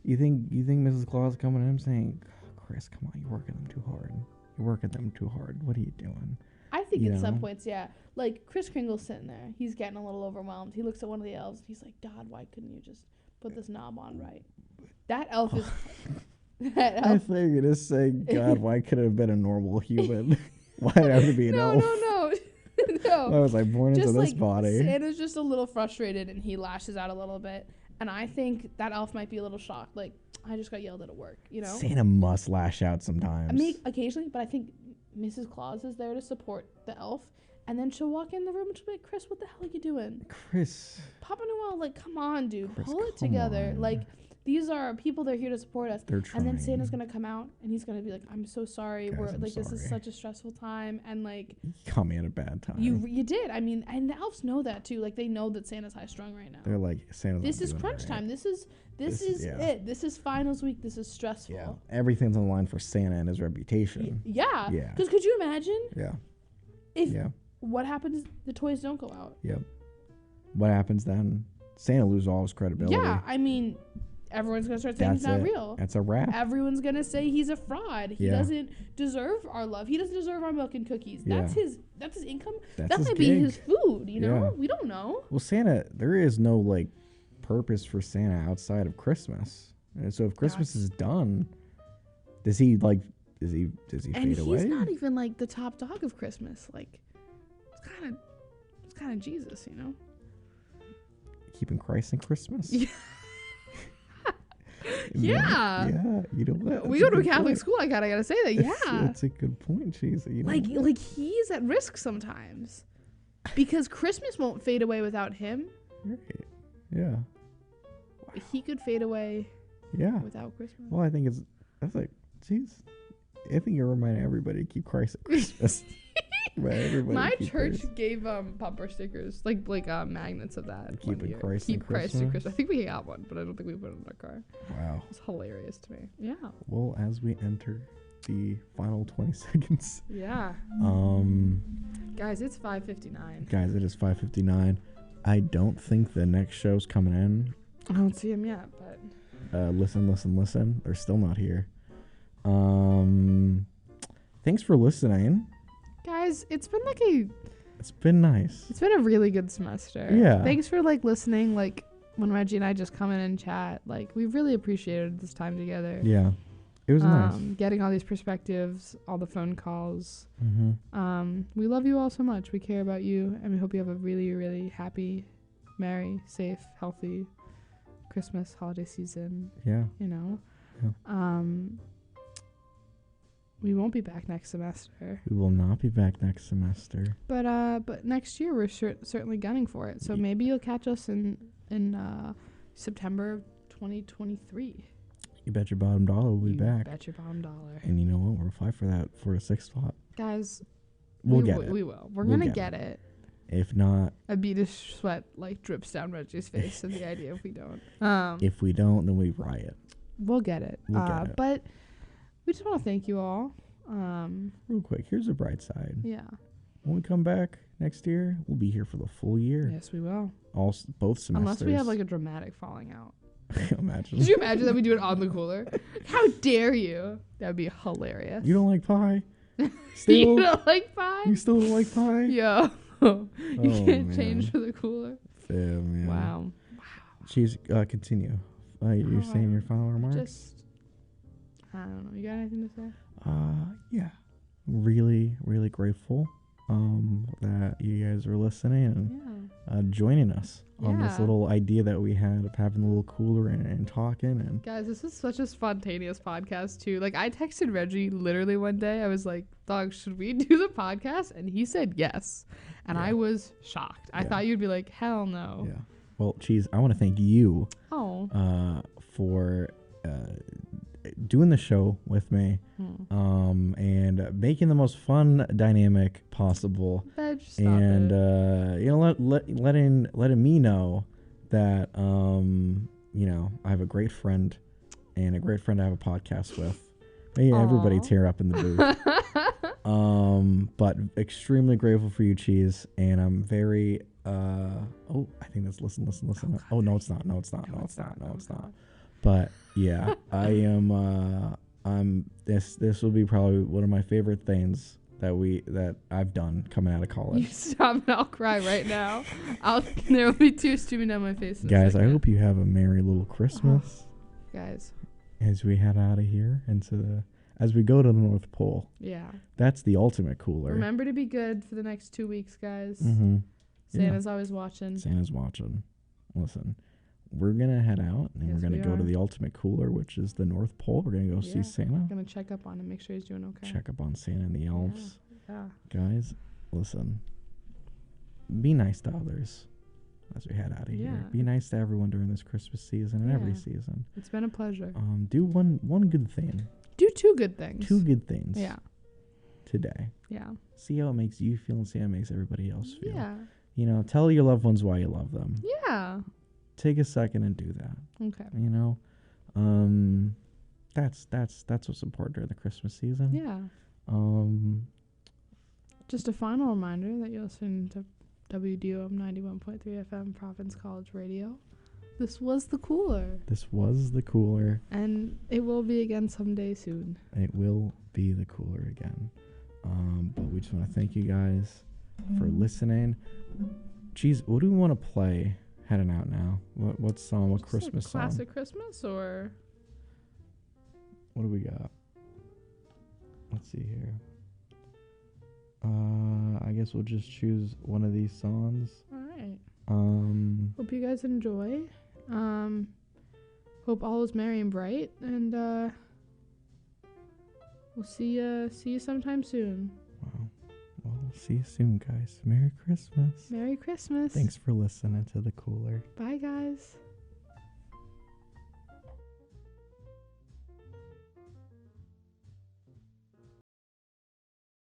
you think Mrs. Claus coming to him saying, Chris, come on, you're working them too hard. You're working them too hard. What are you doing? I think at some points, yeah. Like, Kris Kringle's sitting there. He's getting a little overwhelmed. He looks at one of the elves. He's like, Dad, why couldn't you just put this knob on right? That elf is... I thought you were going to say, God, why could it have been a normal human? Why did it have to be an elf? No. Why was I born into this body? Santa's just a little frustrated, and he lashes out a little bit. And I think that elf might be a little shocked. Like, I just got yelled at work, you know? Santa must lash out sometimes. I mean, occasionally, but I think Mrs. Claus is there to support the elf. And then she'll walk in the room and she'll be like, Chris, what the hell are you doing? Chris. Papa Noel, like, come on, dude. Chris, pull it together. on. Like, these are people that are here to support us. They're and then trying. Santa's gonna come out and he's gonna be like, I'm so sorry. Guys, We're I'm like, this is sorry. such a stressful time. And like, You caught me at a bad time. you did. I mean, and the elves know that too. Like, they know that Santa's high strung right now. They're like, Santa's This not is doing crunch it, time. right? This is yeah. it. This is finals week. This is stressful. Yeah. Everything's on the line for Santa and his reputation. Yeah. Yeah. Because could you imagine Yeah. if Yeah. what happens? The toys don't go out. Yep. What happens then? Santa loses all his credibility. Yeah. I mean, everyone's gonna start saying he's not real. That's a wrap. Everyone's gonna say he's a fraud. He Yeah. doesn't deserve our love. He doesn't deserve our milk and cookies. Yeah. That's his income. That's That his might be gig. his food, you know? Yeah. We don't know. Well, Santa, there is no like purpose for Santa outside of Christmas. And so if Christmas is done, does he And fade he's away? not even like the top dog of Christmas. Like, it's kind of Jesus, you know? Keeping Christ in Christmas? Yeah. Yeah. Yeah. You know what? We That's go to a good Catholic point. school. I gotta say that. Yeah. That's a good point, Cheese. You know what? Like he's at risk sometimes because Christmas won't fade away without him. Right. Yeah. He could fade away Yeah. without Christmas. Well, I think that's like, geez. I think you're reminding everybody to keep Christ at Christmas. Right, everybody My keep church Christ. gave bumper stickers, like magnets of that. one Keeping year. Christ Keep in Christ in Christmas? Christmas. I think we got one, but I don't think we put it in our car. Wow. It's hilarious to me. Yeah. Well, as we enter the final 20 seconds. Yeah. Guys, it's 5:59. Guys, it is 5:59. I don't think the next show's coming in. I don't see him yet, but Listen. They're still not here. Thanks for listening. guys, it's been It's been nice. it's been a really good semester. Yeah. Thanks for listening. Like when Reggie and I just come in and chat, we really appreciated this time together. Yeah. It was nice. Getting all these perspectives, all the phone calls. Mm-hmm. We love you all so much. We care about you, and we hope you have a really, really happy, merry, safe, healthy Christmas holiday season. Yeah. You know. Yeah. We won't be back next semester. We will not be back next semester. But next year we're certainly gunning for it. So maybe you'll catch us in September of 2023. You bet your bottom dollar we'll be back. Bet your bottom dollar. And you know what? We'll fight for that 4th to 6th spot. Guys, We'll get it. We will. We're We'll gonna get it. If not, A bead of sweat drips down Reggie's face of the idea if we don't. if we don't, then we riot. We'll get it. We'll get it. But we just want to thank you all. Real quick, here's the bright side. Yeah. When we come back next year, we'll be here for the full year. Yes, we will. Both semesters. Unless we have a dramatic falling out. Imagine. Could you imagine that we do it on the cooler? How dare you? That would be hilarious. You don't like pie? Still? You don't like pie? You still don't like pie? Yeah. You can't man. change for the cooler. Yeah, man. Wow. She's continue. You're saying your final remarks? I don't know. You got anything to say? Yeah. Really, really grateful that you guys are listening and joining us on this little idea that we had of having a little cooler and talking. And guys, this is such a spontaneous podcast too. I texted Reggie literally one day. I was like, "Dog, should we do the podcast?" And he said yes, and I was shocked. I thought you'd be like, "Hell no." Yeah. Well, Cheese, I want to thank you for doing the show with me and making the most fun dynamic possible. And letting me know that I have a great friend and a great friend I have a podcast with. Maybe everybody tear up in the booth. But extremely grateful for you, Cheese, and I'm very I think that's listen. Oh no, it's not. But yeah, I am this will be probably one of my favorite things that I've done coming out of college. You stop and I'll cry right now. There will be tears streaming down my face. Guys, I hope you have a merry little Christmas. Guys. As we head out of here as we go to the North Pole. Yeah. That's the ultimate cooler. Remember to be good for the next 2 weeks, guys. Mm-hmm. Santa's always watching. Santa's watching. Listen, we're going to head out and we're going to go to the ultimate cooler, which is the North Pole. We're going to go see Santa. We're going to check up on him, make sure he's doing okay. Check up on Santa and the elves. Yeah. Guys, listen. Be nice to others. as we head out of Yeah. here. Be nice to everyone during this Christmas season and every Yeah. season. It's been a pleasure. Do one good thing. Do 2 good things. 2 good things. Yeah. Today. Yeah. See how it makes you feel and see how it makes everybody else feel. Yeah. You know, tell your loved ones why you love them. Yeah. Take a second and do that. Okay. You know, that's what's important during the Christmas season. Yeah. Just a final reminder that you're listening to WDOM 91.3 FM Province College Radio. This was the cooler. This was the cooler. And it will be again someday soon. It will be the cooler again. But we just want to thank you guys for listening. Geez, what do we want to play heading out now? What song? What Just Christmas like song? classic Christmas or What do we got? Let's see here. I guess we'll just choose one of these songs. all right. Hope you guys enjoy. Hope all is merry and bright, and we'll see you sometime soon. Wow. Well, see you soon, guys. Merry Christmas. Merry Christmas. Thanks for listening to the cooler. Bye, guys.